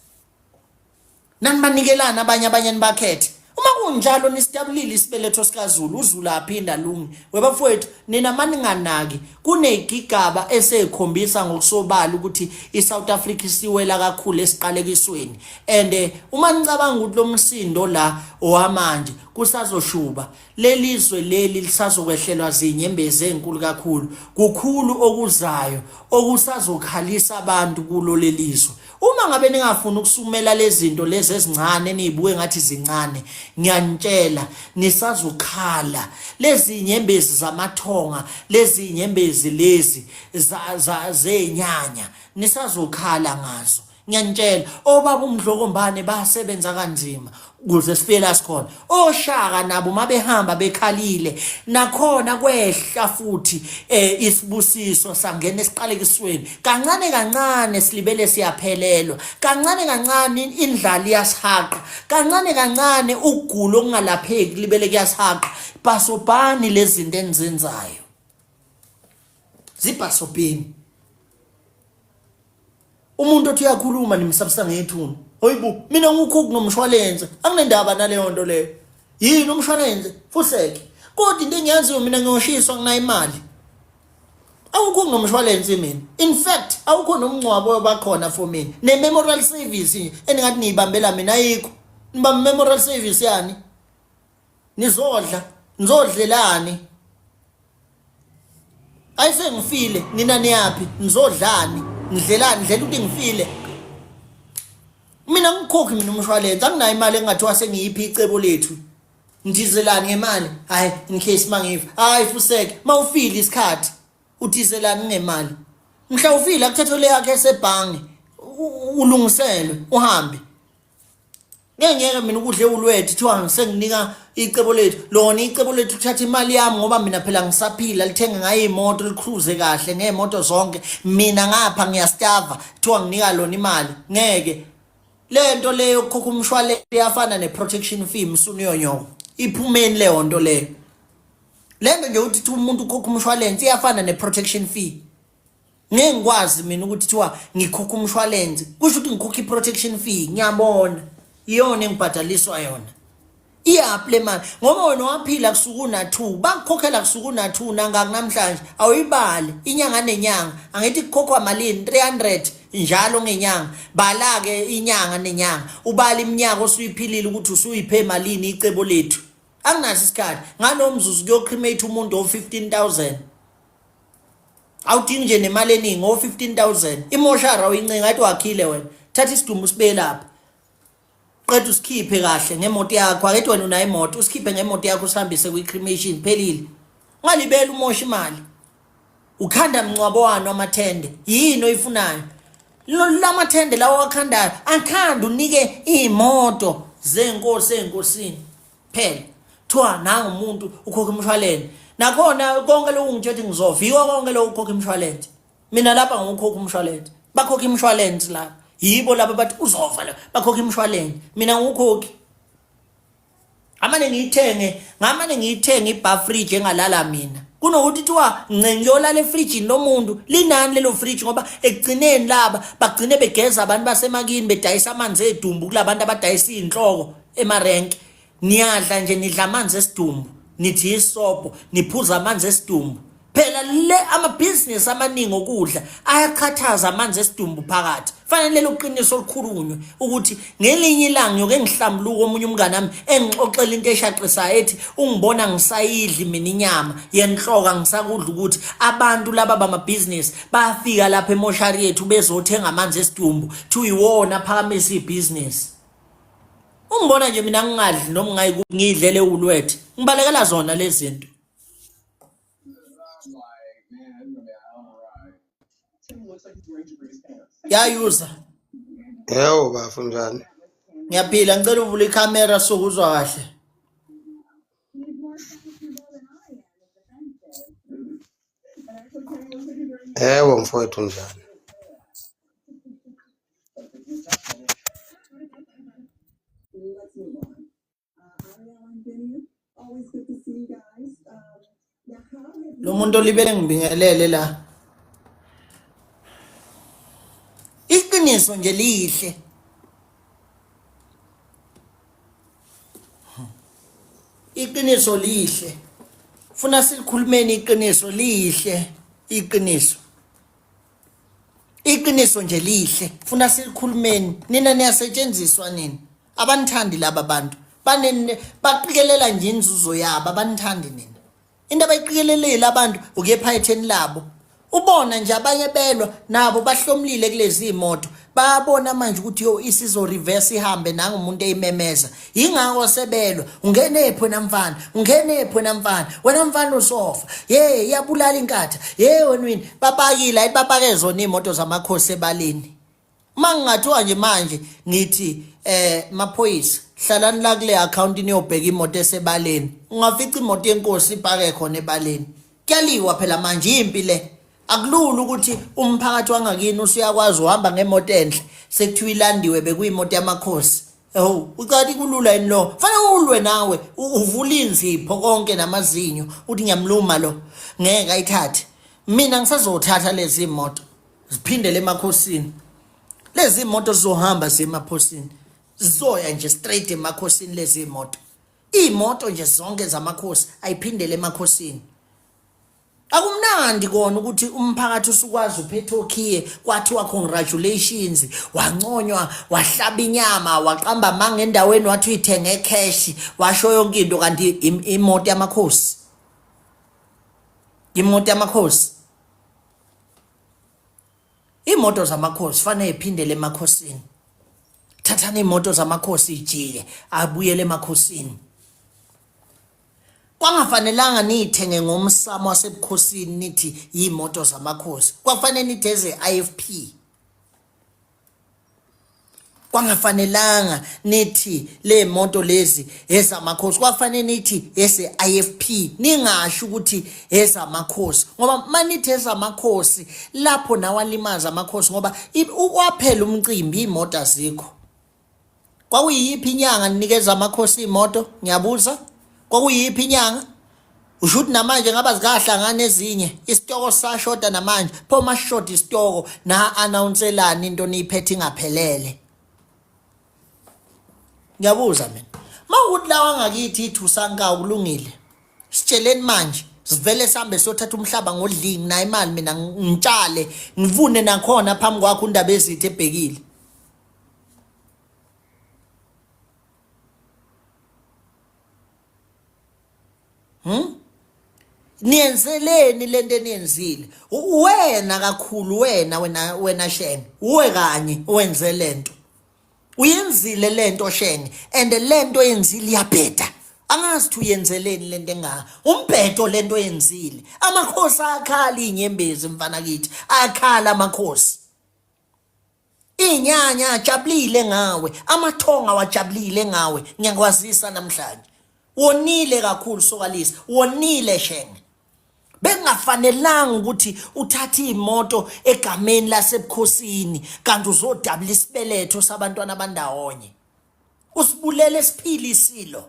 nanibanikelana abanye nibakhethe uma kunjalo nistabulile isibeletho sikaZulu uZulu aphinda lungi webafowethu nina maninganaki kunegigaba esekhombisa ngokusobala ukuthi iSouth Africa isiwela kakhulu esiqalekisweni and uma nicabanga ukuthi lo msindo la owamanje kusazoshuba lelizwe leli lisazokwehlelwa zinyembezi ezinkulu kakhulu kukhulu okuzayo okusazokhalisa abantu kulo lelizwe uma ngabe ningafuni ukusumela lezi zinto lezi ezincane nizibuke ngathi zincane ngiyanitshela nisazokhala lezi nyembezi zamathonga lezi nyembezi lezi zenyanya nisazokhala ngazo ngiyanitshela obaba uMdlokombane basebenza kanzima ukuze sifike la sikhona oShaka nabo mabehamba bekhalile nakhona kwehla futhi isibusiso sangena esiqalekisweni kancane silibele siyaphelelwa kancane indlala iyasihaqa kancane ukugula okungalapheki libele kuyasihaqa basobhani lezi zinto enzenzayo zibasobhini umuntu othi uyakhuluma nimsabisa ngethuna hoyibo mina ngukhuku nomshwalense anginendaba naleyo nto leyo yini umshwalense fuseke kodwa into engiyaziyo mina ngiyoshiswa ngina imali awukho nomshwalense mina in fact awukho nomncwabo obakhona for mina ne-memorial service engathi niyibambela mina ayikho nibamba memorial service yani nizodlelani ayisengifile nina niyapi nizodlani ngidlela ukuthi ngifile mina ngikhokhi mina umshwalense anginayo imali engathiwa sengiyiphi icebo lethu ndizelani ngemali hayi in case mangifa hayi fuseke mawufile isikhathi uthizelani ngemali mhla ufile akuthathe le yakhe sebhangi ulungiselwe uhambe ngeke mina ukudle ulwethu thiwa ngisenginika icebo lethu lona icebo lethu uthatha imali yami ngoba mina phela ngisaphila lithenga ngayo imoto licruise kahle ngeemoto zonke mina ngapha ngiyastava thiwa nginika lona imali ngeke lento leyo khokha umshwalense iyafana ne-protection fee msuniyonyoko iphumeni leyo nto leyo lento nje uthi umuntu ukhokha umshwalense iyafana ne-protection fee ngeke ngikwazi mina ukuthi thiwa ngikhokha umshwalense kusho ukuthi ngikhokha i-protection fee ngiyabona iyona engibhadaliswa yona iyaphi le mali ngoba wena waphila kusuku na2 bakukhokhela kusuku na2 namhlanje awuyibali inyanga nenyanga angithi kukhokhwa malini 300 njalo ngenyanga bala ke inyanga nenyanga ubali iminyaka osuyiphilile ukuthi usuyiphe malini icebo lethu anginazi isikhathi nganomzuzu kuyocriminate umuntu o15000 awudingi nje nemali eningi o15000 imoshara uyincenga athi wakhile wena thatha isidumbu sibe lapha qeda usikhiphe kahle ngemoto yakho akethi wena unayo imoto usikhiphe ngemoto yakho usihambise kwi-cremation phelile ungalibeli umosha imali ukhanda mncwabo wano amathende yini oyifunayo lamathende lawo wakhandayo akhanda unike imoto zenkosi enkosini phela thiwa nanga umuntu ukhokha umshwalense nakhona konke lokhu ngitshethi ngizovika konke lokhu ukhokha umshwalense mina lapha ngikhokha umshwalense bakhokha umshwalense lapha yibo laba bathi uzova la bakhokha imshwalense mina ngukhokhi ngamane ngiyithenge ibar fridge engalala mina kunokuthi thiwa nginyolala efridge lomuntu linani lelo fridge ngoba ekugcineni laba bagcine begeza abantu basemakini bedayisa amanzi edumbu kulabantu abadayisa inhloko emarenke niyadla nje nidla amanzi esidumbu nithi isopo niphuza amanzi esidumbu phela le ama-business amaningi okudla ayakhathaza amanzi esidumbu phakathi fanele loqiniso olukhulunywe ukuthi ngelinye ilanga nyoke ngihlambuluka omunye umngane nami engixoxela into eshaqisayo ethi ungibona ngisayidli mina inyama yenhloka ngisakudla ukuthi abantu laba bama-business bayafika lapha emoshari yethu bezothenga amanzi esidumbu thiwa iwona phakamisa ibhizinisi ungibona nje mina ngingadli noma ngiyidlele ulwethe ngibalekela zona lezi zinto yayuza Yebo bafu njani? ngiyaphila ngicela uvule ikhamera sokuzwa kahle Yebo mfowethu njani? lo muntu olibele ngibingelele la iqiniso nje lihle iqiniso lihle funa silikhulumeni iqiniso lihle iqiniso nje lihle funa silikhulumeni nina niyasetshenziswa nini abanithandi laba bantu baqikelela nje inzuzo yabo abanithandi nina into abayiqikelelile abantu ukuyephayetheni labo ubona nje abanye belwa nabo bahlomlile kulezi imoto bayabona manje ukuthi yo isizo reverse ihambe nanga umuntu eyimemeza ingako sebelwa ungenepho namfana wena mfana usofa iyabulala inkatha wena babakile ayibapake zona imoto zamakhosi ebaleni mangingathiwa nje manje ngithi maphoyisa hlalani la kule account niyobheka imoto esebaleni ungafica imoto yenkosi ipake khona ebaleni kuyaliwa phela manje impi le akulula ukuthi umphakathi wangakini usuyakwazi uhamba ngemoto enhle sekuthiwa ilandiwe bekuyimoto yamakhosi ucathi kulula yini lo fanele ulwe nawe uvula inzipho konke namazinyo uthi ngiyamluma lo ngeke ayithathe mina ngisazothatha lezi imoto ziphindele emakhosini lezi imoto zizohamba zemaphosini zizoya nje straight emakhosini lezi imoto nje zonke zamakhosi ayiphindele emakhosini akumnandi kona ukuthi umphakathi usukwazi uphethe okhiye kwathiwa congratulations wanconywa wahlaba inyama waqamba amanga endaweni wathi uyithenge cash washo yonke into kanti imoto yamakhosi imoto zamakhosi fanele iphindele emakhosini thathani imoto zamakhosi ijike abuyele emakhosini kwangafanelanga niyithenge ngomsamo wasebukhosini nithi yimoto zamakhosi kwafanele nitheze IFP Kwangafanelanga nithi le moto lezi ezamakhosi, kwafanele nithi ese IFP, ningasho ukuthi ezamakhosi, ngoba manithi ezamakhosi lapho nawalimaza amakhosi, ngoba waphela umcimbi imoto azikho. Kwakuyiphi inyanga ninikeza amakhosi imoto? Ngiyabuza, kwakuyiphi inyanga? Usho ukuthi namanje ngaba zikahlangana ezinye isitoko sashoda namanje, pho mashoda isitoko na announcelani into niyiphethe ingaphelele. Ngiyabuza mina, mawukuthi lawa ngakithi ithusanka ukulungile, sitsheleni manje sivele sambe sothatha umhlaba ngodlingi na imali mina ngitshale ngivune nakhona phambi kwakho undaba ezithi ebhekile. Niyenzeleni lento eniyenzile? Wena kakhulu wena Shenge, uwe kanye wenze lento. Uyenzile lento Shenge, and lento yenzile iyabheda. Angazi ukuthi uyenzeleni lento engaka. Umbhedo lento yenzile. Amakhosi akhala inyembezi mfana kithi. Akhala amakhosi. Inyanya ajabulile ngawe, amathonga wajabulile ngawe. Ngiyakwazisa namhlanje. Wonile kakhulu Sokalisa, wonile Shenge. Bengafanelanga ukuthi uthathe imoto egameni lasebukhosini kanti uzodabula isibeletho sabantwana bandawonye. Usibulele esiphila isilo.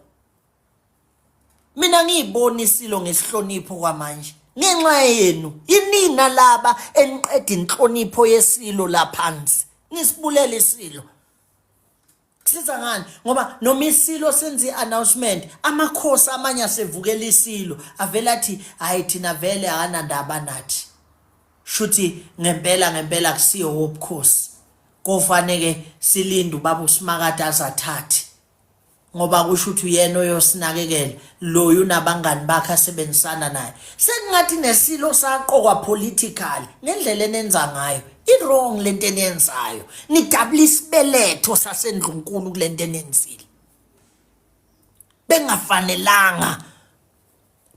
Mina ngiyibona isilo ngesihlonipho kwamanje. Ngenxa yenu, inina laba eniqeda inhlonipho yesilo laphansi. Nisibulele isilo. Kusiza ngani? Ngoba noma isilo senze announcement, amakhosi amanye asevukela isilo, avela athi hayi thina vele akanandaba nathi. Shuthi ngempela kusiyo wobukhosi. Kofanele silinde ubaba uSimakade azathathi. Ngoba kusho ukuthi uyena oyosinakekela, loyo unabangani bakhe asebenzisana naye. Sekungathi nesilo saqokwa politically ngendlela enenza ngayo. I-wrong lento eniyenzayo. Nidabula isibeletho sasendlunkulu kulento enenzile.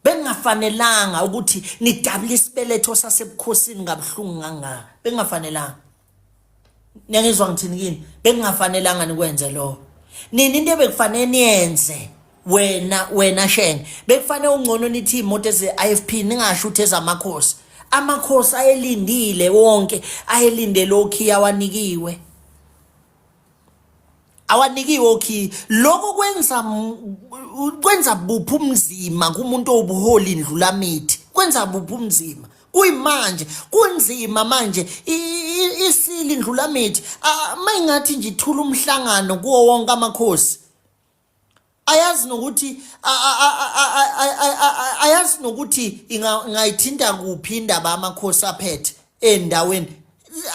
Bengafanelanga ukuthi nidabula isibeletho sasebukhosini ngabuhlungu nganga. Bengafanelanga. Niyangizwa ngithini kini? Bengafanelanga nikwenze lo. Nini into bekufanele niyenze wena Shenge. Bekufanele ungcono nithi imoto eze IFP ningasho ukuthi ezamakhosi. Amakhosi ayelindile wonke, ayelinde lokhi awanikiwe. Awanikiwe okhi. Lokho kwenza buphu umzima kumuntu obuholi indlula mithi. Kwenza buphu umzima. Kuyimanje kunzima manje isili indlula mithi. Mayingathi nje ithula umhlangano kuwo wonke amakhosi. Ayazi nokuthi ingayithinta kuphi indaba amakhosi aphethe endaweni.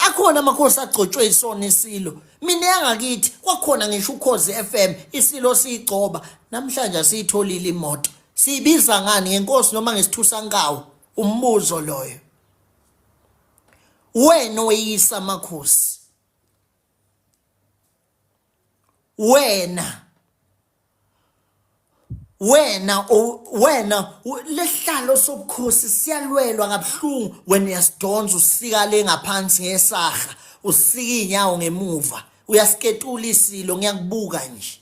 Akhona amakhosi agcotshwe isona isilo. Mina yangakithi kwakhona ngisho uKhozi FM isilo siyigcoba. Namhlanje asiyitholile imoto. Sibiza ngani ngenkosi noma ngesithusankawo? Umbuzo loyo. Wena oyisa amakhosi. Wena lehlalo sobukhosi siyalwelwa kabuhlungu wena uyasidonsa usika le ngaphansi ngesaha usika inyawo ngemuva uyasiketula isilo ngiyakubuka nje.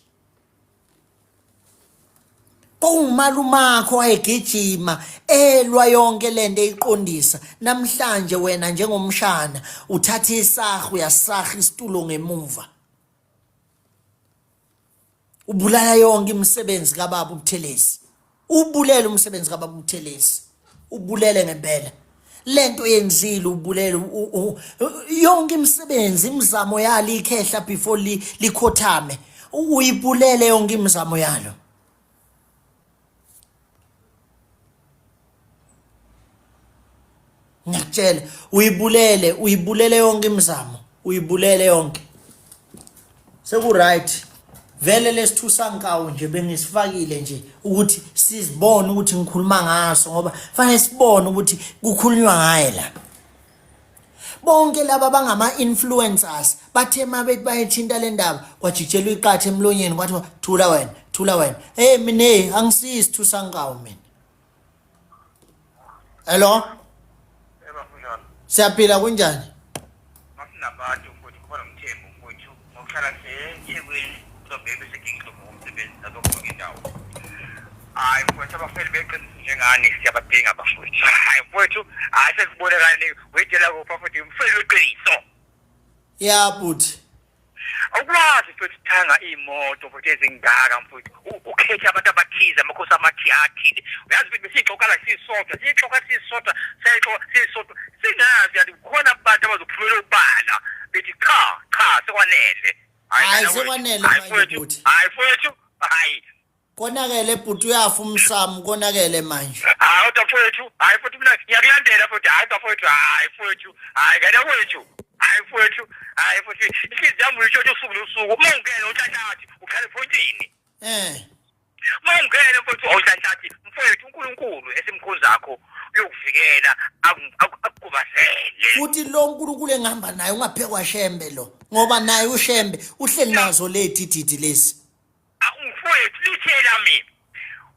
Umalumakho wayegijima elwa yonke lento eyiqondisa. Namhlanje wena njengomshana uthatha isaha uyasaha isitulo ngemuva. Ubulala yonke imisebenzi kaBaba uButhelezi. Ubulele umsebenzi kaBaba uButhelezi. Ubulele ngempela. Lento yenzile ubulele yonke imisebenzi imizamo yalo ikhehla before likhothame. Uyibulele yonke imizamo yalo. Ngiyakutshela uyibulele yonke imizamo. Uyibulele yonke. Seku right. Vele lesithusankawo nje bengisifakile nje ukuthi sizibone ukuthi ngikhuluma ngaso ngoba fanele sibone ukuthi kukhulunywa ngaye la. Bonke laba bangama influencers bathe mabethi bayithinta le ndaba kwajijelwa iqathe emlonyeni kwathi thula wena. Hey mina angisisi isithusankawo mina. Hello? Siyaphila kunjani? Masinabantu futhi kuba nomthembu mfowethu ngokuhlala abantu abafeli beqiniso njengani siyabadinga bafowethu. Hayi mfowethu, asesibonekane wedela kupha futhi umfeli weqiniso. Yeah buthi. Awukwazi futhi thanga imoto futhi ezingaka mfowethu. Ukhetha abantu abathize amakhosi amathi athile. Uyazi ukuthi besixoxa sisodwa, sisodwa. Singazi yazi khona abantu abazophumela ubala. Bethi cha sekwanele. Hayi sekwanele manje buthi. Hayi mfowethu, hayi. Konakele bhuti uyafa umsamo konakele manje. Hayi mfowethu, hayi futhi mina ngiyakulandela futhi hayi mfowethu, hayi mfowethu, hayi kana mfowethu. Hayi mfowethu, hayi futhi ihliziyami yami uyisho usuku nosuku uma ungena uthathathi ukhale photini. Uma ungena mfowethu uthathathi mfowethu uNkulunkulu esimkhozi zakho uyokuvikela akubasele. Futhi lo uNkulunkulu engihamba naye ungaphekwa shembe lo ngoba naye ushembe uhleli nazo lethithiti lesi. Mfowethu lithela mina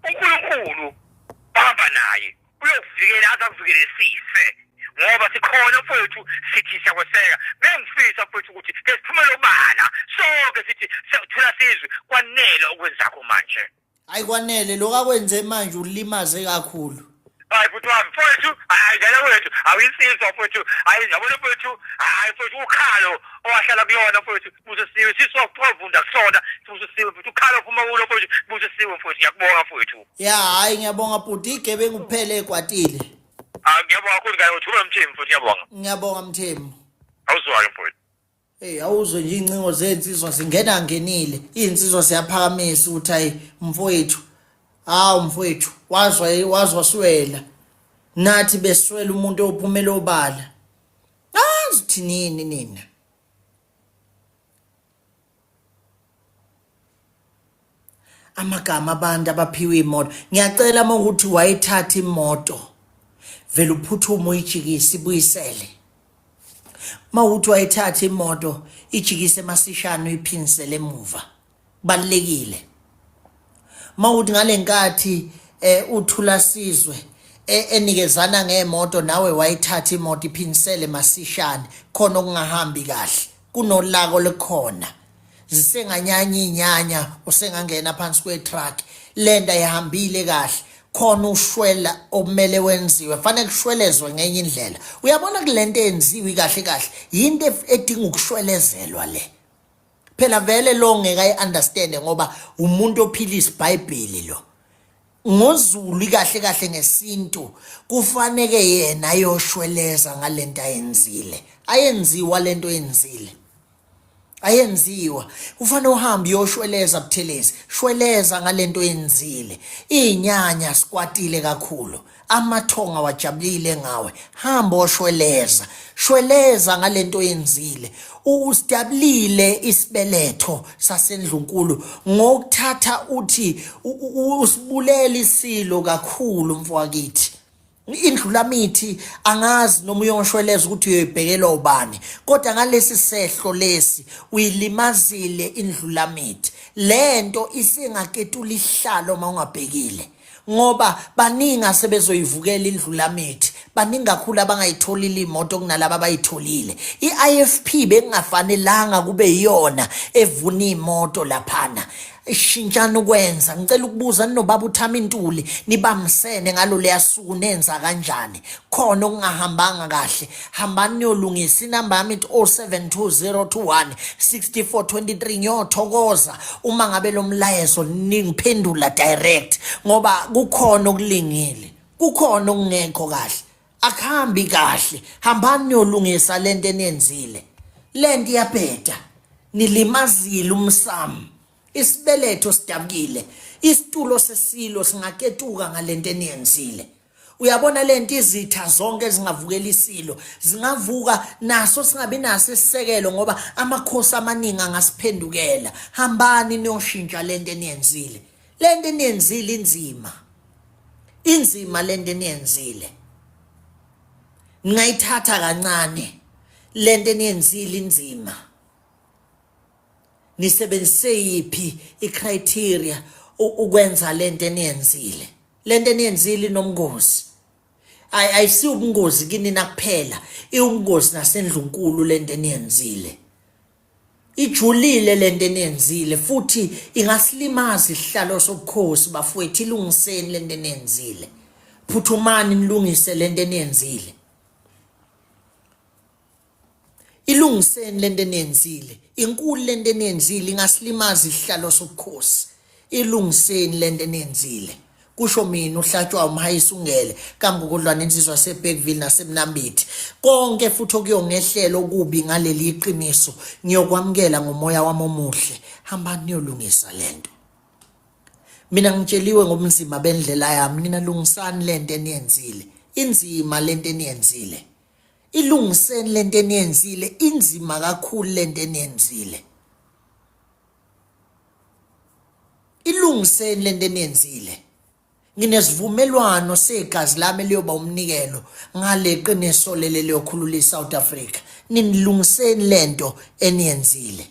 uNkulunkulu baba naye uyokuvikela akakuvikele sife ngoba sikhona mfowethu sithi siyakweseka bengifisa mfowethu ukuthi sesiphumele obala sonke sithi thola sizwe kwanele okwenzakho manje. Hayi kwanele lokho akwenze manje ulimaze kakhulu. Hayi futhi mfowethu hayi ngeke wethu awuyisizwa mfowethu hayi yabona mfowethu hayi mfowethu ukhalo owahlala kuyona mfowethu buze siwe sisokuvunda kusona buze siwe mfowethu ukhalo uphuma kulo mfowethu buze siwe mfowethu ngiyakubonga mfowethu. Ya hayi ngiyabonga bhuti igebengu kuphele ekwatile. Ngiyabonga kakhulu ngayo uthuma Mthembu mfowethu ngiyabonga. Ngiyabonga Mthembu. Awuzwake mfowethu. Awuzwe nje incingo zensizwa singena ngenile. Insizwa siyaphakamisa ukuthi hayi mfowethu. Hawu mfowethu wazwa swela. Nathi beswela umuntu ophumela obala. Azithinini nina. Amagama abantu abaphiwe imoto. Ngiyacela ukuthi wayithatha imoto. Vele uphuthuma uyijikise ibuyisele. Mawuthi wayithatha imoto ijikise emasishana uyiphinisele emuva. Kubalekile. Mawuthi ngalenkathi uthula sizwe enikezana ngemoto nawe wayithatha imoto iphinisele masishane khona okungahambi kahle kunolako lekhona zisenganyanya inyanya usengangena phansi kwetruck lenda ihambile kahle khona ushwela okumele wenziwe fanele kushwelezwe ngenye indlela uyabona kulento enziwe kahle yinto edinga ukushwelezelwa le phela vele lo ngeke understand ngoba umuntu ophila isiBhayibheli lo ngozulu kahle ngesintu kufanele yena ayoshweleza ngalento ayenziwa lento enzile ayenziwa kufanele uhambe uyoshweleza Buthelezi shweleza ngalento enzile inyanya sikwatile kakhulu amathonga wajabulile ngawe hamba oshweleza ngalento enzile ustabulile isibeletho saseNdlunkulu ngokuthatha uthi usibulela isilo kakhulu mfowethu indlulamithi angazi noma uyonshweleza ukuthi uyoyibhekela ubani kodwa ngalesi sehlo lesi uyilimazile indlulamithi lento isingaketula ihlalo mawungabhekile ngoba baningi asebezoyivukela indlulamithi baningi kakhulu abangayitholile imoto kunalabo abayitholile iIFP bengafanelanga kube yiyona evuna imoto laphana ishintshana ukwenza ngicela ukubuza ninobaba uThami Ntuli nibamsene ngalo leyasuku nenza kanjani khona okungahambanga kahle hambani niyolungisa inamba yami 0720216423 ngiyothokoza uma ngabe lo mlayezo ningiphendula direct ngoba kukhona okulingile kukhona okungekho kahle akuhambi kahle hambani niyolungisa lento enenzile lento iyabheda nilimazile umsamo isibeletho sidabukile isitulo sesilo singaketuka ngalento eniyenzile uyabona lento izitha zonke ezingavukela isilo zingavuka naso singabe naso isisekelo ngoba amakhosi amaningi angasiphendukela hambani niyoshintsha lento eniyenzile inzima lento eniyenzile ngayithatha kancane lento eniyenzile inzima nisebenzise yipi icriteria ukwenza lento eniyenzile nomngozi ayisi ubungozi kini nakuphela iubungozi naseNdlunkulu lento eniyenzile ijulile lento enenzile futhi ingasilimaza isihlalo sobukhosi bafowethu. Ilungiseni lento enenzile, phuthumani nilungise lento enenzile, ilungiseni lento enenzile. Inkulu lento enenzile, ingasilimaza isihlalo sobukhosi. Ilungiseni lento enenzile. Kusho mina uHlatshwayo Mhayisungele kangukudlwana insizwa yaseBergville naseMnambithi. Konke futhi okuyongehlelo okubi ngaleli iqiniso ngiyokwamukela ngomoya wami omuhle. Hambani niyolungisa lento. Mina ngitsheliwe ngomzima bendlela yami, nina lungisani lento eniyenzile. Inzima lento eniyenzile. Ilungiseni lento eniyenzile, inzima kakhulu lento eniyenzile. Ilungiseni lento eniyenzile. Nginesivumelwano segazi lami liyoba umnikelo ngale qiniso leli liyokhulula iSouth Africa. Ninilungiseni lento eniyenzile.